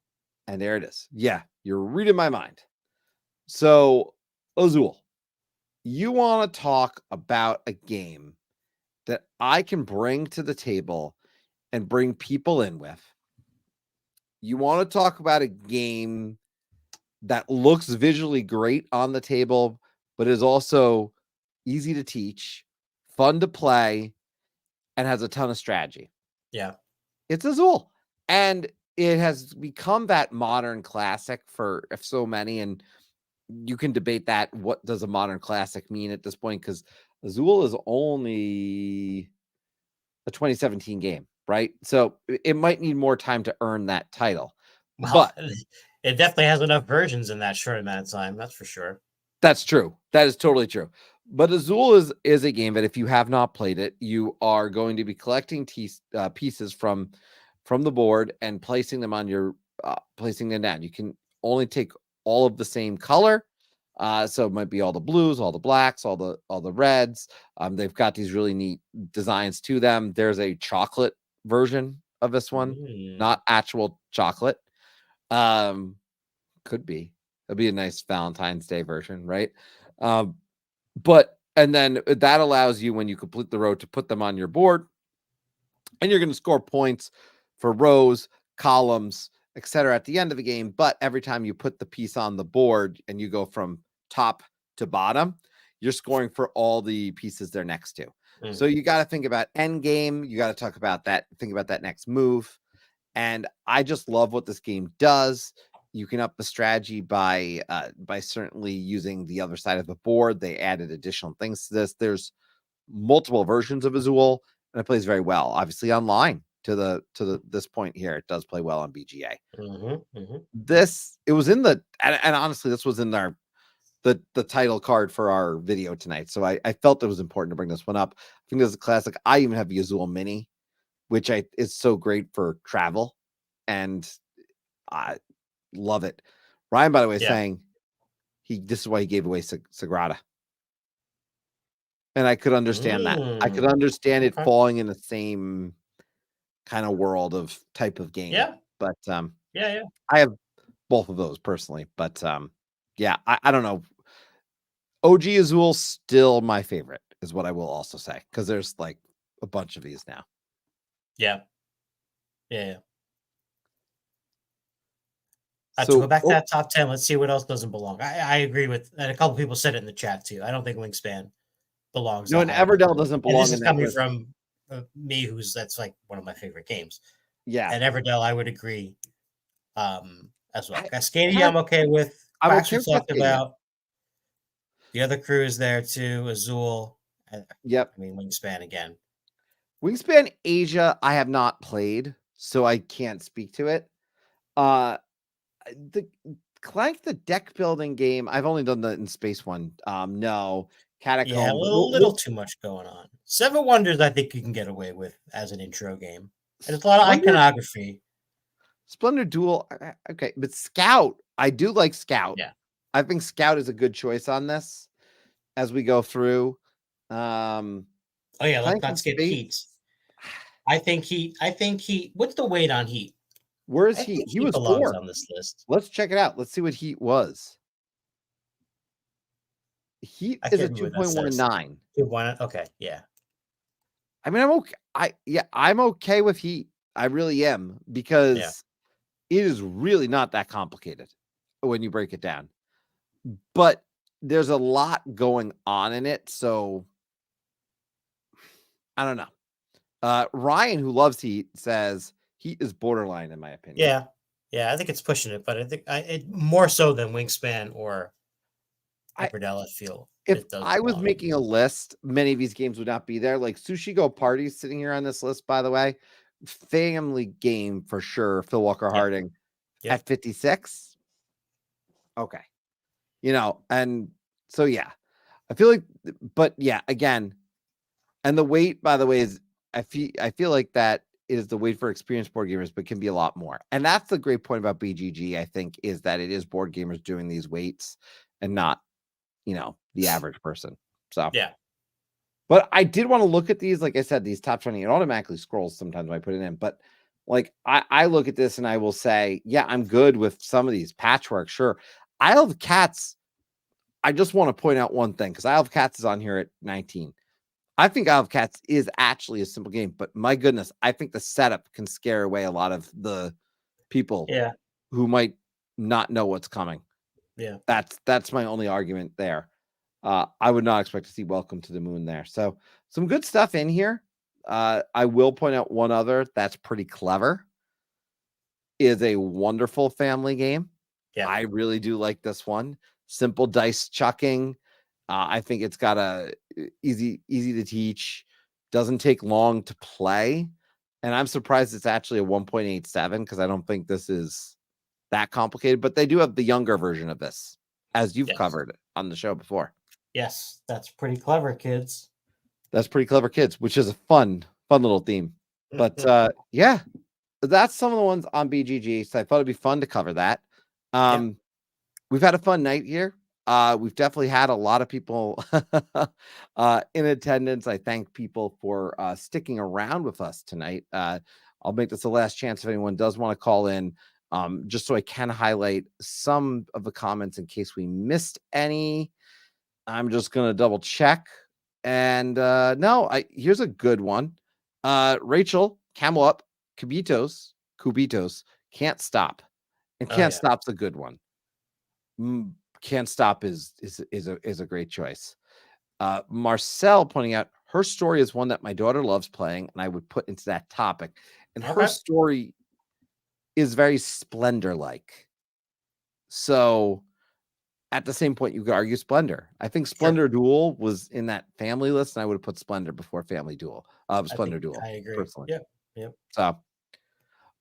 [SPEAKER 1] And there it is. Yeah, you're reading my mind. So, Azul, you want to talk about a game that I can bring to the table and bring people in with. You want to talk about a game that looks visually great on the table, but is also easy to teach, fun to play, and has a ton of strategy.
[SPEAKER 2] Yeah.
[SPEAKER 1] It's Azul. And it has become that modern classic for so many, and you can debate that. What does a modern classic mean at this point? Because Azul is only a 2017 game, right? So it might need more time to earn that title.
[SPEAKER 2] Well,
[SPEAKER 1] but
[SPEAKER 2] it definitely has enough versions in that short amount of time. That's for sure.
[SPEAKER 1] That's true. That is totally true. But Azul is a game that if you have not played it, you are going to be collecting pieces from the board and placing them on your placing them down. You can only take all of the same color. So it might be all the blues, all the blacks, all the reds. They've got these really neat designs to them. There's a chocolate version of this one, not actual chocolate. Could be. It'd be a nice Valentine's Day version, right? And then that allows you, when you complete the row, to put them on your board. And you're going to score points for rows, columns, etc. at the end of the game. But every time you put the piece on the board and you go from top to bottom, you're scoring for all the pieces they're next to. So you got to think about end game. You got to talk about that. Think about that next move. And I just love what this game does. You can up the strategy by certainly using the other side of the board. They added additional things to this. There's multiple versions of Azul, and it plays very well. Obviously, online to this point here, it does play well on BGA. It was in the and honestly, this was in the title card for our video tonight. So I felt it was important to bring this one up. I think this is a classic. I even have the Azul Mini, which is so great for travel, and I love it. Ryan, by the way, is saying this is why he gave away Sagrada. And I could understand that. I could understand it falling in the same kind of world of type of game.
[SPEAKER 2] Yeah.
[SPEAKER 1] But
[SPEAKER 2] yeah.
[SPEAKER 1] I have both of those personally. But yeah, I don't know. OG Azul still my favorite is what I will also say, because there's like a bunch of these now.
[SPEAKER 2] Yeah.
[SPEAKER 1] So,
[SPEAKER 2] to go back to that top 10, let's see what else doesn't belong. I agree with, and a couple people said it in the chat too. I don't think Wingspan belongs.
[SPEAKER 1] No, and Everdell doesn't belong.
[SPEAKER 2] And this is
[SPEAKER 1] in
[SPEAKER 2] coming
[SPEAKER 1] that
[SPEAKER 2] from me, that's like one of my favorite games.
[SPEAKER 1] Yeah,
[SPEAKER 2] and Everdell, I would agree as well. Cascadia, I'm okay with.
[SPEAKER 1] I'm
[SPEAKER 2] Quacks
[SPEAKER 1] okay
[SPEAKER 2] we
[SPEAKER 1] with
[SPEAKER 2] talked
[SPEAKER 1] Cascadia.
[SPEAKER 2] about. The other crew is there too. Azul.
[SPEAKER 1] Yep.
[SPEAKER 2] I mean, Wingspan again.
[SPEAKER 1] Wingspan Asia, I have not played, so I can't speak to it. The Clank, the deck building game, I've only done the in space one. No, Catacomb.
[SPEAKER 2] Yeah, a little too much going on. Seven Wonders, I think you can get away with as an intro game. And there's a lot of iconography.
[SPEAKER 1] Splendor Duel, okay, but Scout, I do like Scout.
[SPEAKER 2] Yeah,
[SPEAKER 1] I think Scout is a good choice on this as we go through.
[SPEAKER 2] Oh yeah, let's not skip Heat. I think Heat. What's the weight on Heat?
[SPEAKER 1] Where is Heat? He was 4
[SPEAKER 2] on this list.
[SPEAKER 1] Let's check it out. Let's see what Heat was. Heat is a 2.19.
[SPEAKER 2] Okay, yeah.
[SPEAKER 1] I mean, I'm okay. I'm okay with Heat. I really am, because it is really not that complicated when you break it down. But there's a lot going on in it, so I don't know. Ryan, who loves Heat, says Heat is borderline in my opinion.
[SPEAKER 2] Yeah, I think it's pushing it, but I think it more so than Wingspan or Everdell, I feel.
[SPEAKER 1] If I was making a list, many of these games would not be there. Like Sushi Go Party sitting here on this list, by the way. Family game for sure. Phil Walker Harding at 56. Okay. And so yeah, I feel like, but yeah, again, and the weight, by the way, is I feel like that is the weight for experienced board gamers, but can be a lot more. And that's the great point about BGG, I think, is that it is board gamers doing these weights and not, the average person. So
[SPEAKER 2] yeah.
[SPEAKER 1] But I did want to look at these, like I said, these top 20. It automatically scrolls sometimes when I put it in. But like I look at this and I will say, yeah, I'm good with some of these. Patchwork, sure. Isle of Cats, I just want to point out one thing, because Isle of Cats is on here at 19. I think Isle of Cats is actually a simple game, but my goodness, I think the setup can scare away a lot of the people who might not know what's coming.
[SPEAKER 2] Yeah.
[SPEAKER 1] That's my only argument there. I would not expect to see Welcome to the Moon there. So some good stuff in here. I will point out one other that's pretty clever. Is a wonderful family game.
[SPEAKER 2] Yeah.
[SPEAKER 1] I really do like this one. Simple dice chucking. I think it's got a easy to teach. Doesn't take long to play. And I'm surprised it's actually a 1.87, because I don't think this is that complicated. But they do have the younger version of this, as you've covered on the show before.
[SPEAKER 2] Yes, that's pretty clever, kids.
[SPEAKER 1] That's pretty clever, kids, which is a fun little theme. But yeah, that's some of the ones on BGG. So I thought it'd be fun to cover that. We've had a fun night here. We've definitely had a lot of people in attendance. I thank people for sticking around with us tonight. I'll make this the last chance if anyone does want to call in, just so I can highlight some of the comments in case we missed any. I'm just going to double check. And no, here's a good one. Rachel Camel Up, Cubitos, Can't Stop. And
[SPEAKER 2] Oh,
[SPEAKER 1] Can't
[SPEAKER 2] yeah.
[SPEAKER 1] Stop's a good one. Can't Stop is a great choice. Marcel pointing out her story is one that my daughter loves playing, and I would put into that topic. And her
[SPEAKER 2] Okay.
[SPEAKER 1] story is very Splendor-like. So at the same point, you could argue Splendor. I think Splendor Duel was in that family list, and I would have put Splendor before Family Duel. Splendor Duel.
[SPEAKER 2] I agree.
[SPEAKER 1] Personally.
[SPEAKER 2] Yep.
[SPEAKER 1] So,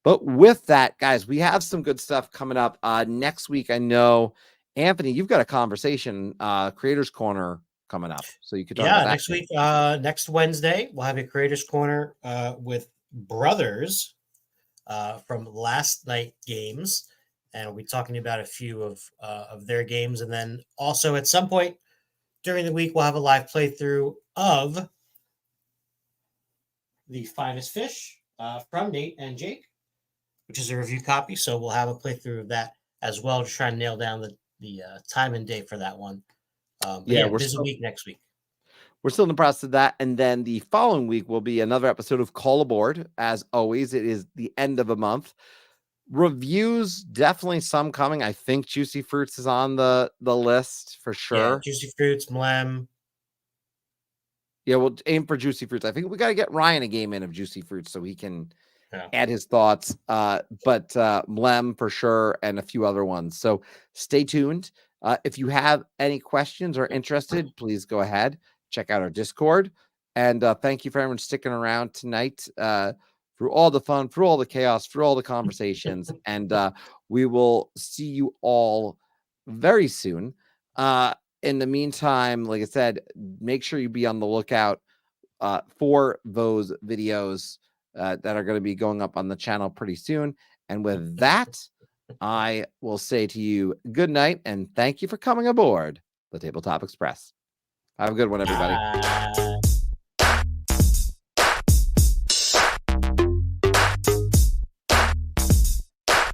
[SPEAKER 1] but with that, guys, we have some good stuff coming up. Next week, I know, Anthony, you've got a conversation, Creators Corner coming up. So you could talk about that.
[SPEAKER 2] Next week, next Wednesday, we'll have a Creators Corner with brothers from Last Night Games. And we'll be talking about a few of their games. And then also at some point during the week, we'll have a live playthrough of The Finest Fish from Nate and Jake, which is a review copy. So we'll have a playthrough of that as well to try and nail down the time and date for that one. We're busy week next week.
[SPEAKER 1] We're still in the process of that. And then the following week will be another episode of Call Aboard. As always, it is the end of a month. Reviews, definitely some coming. I think Juicy Fruits is on the list for sure.
[SPEAKER 2] Yeah, Juicy Fruits, MLEM.
[SPEAKER 1] Yeah, we'll aim for Juicy Fruits. I think we got to get Ryan a game in of Juicy Fruits so he can add his thoughts. But MLEM for sure and a few other ones. So stay tuned. If you have any questions or interested, please go ahead. Check out our Discord. And thank you for everyone sticking around tonight. Through all the fun, through all the chaos, through all the conversations. And we will see you all very soon. In the meantime, like I said, make sure you be on the lookout for those videos that are going to be going up on the channel pretty soon. And with that, I will say to you good night and thank you for coming aboard the Tabletop Express. Have a good one, everybody.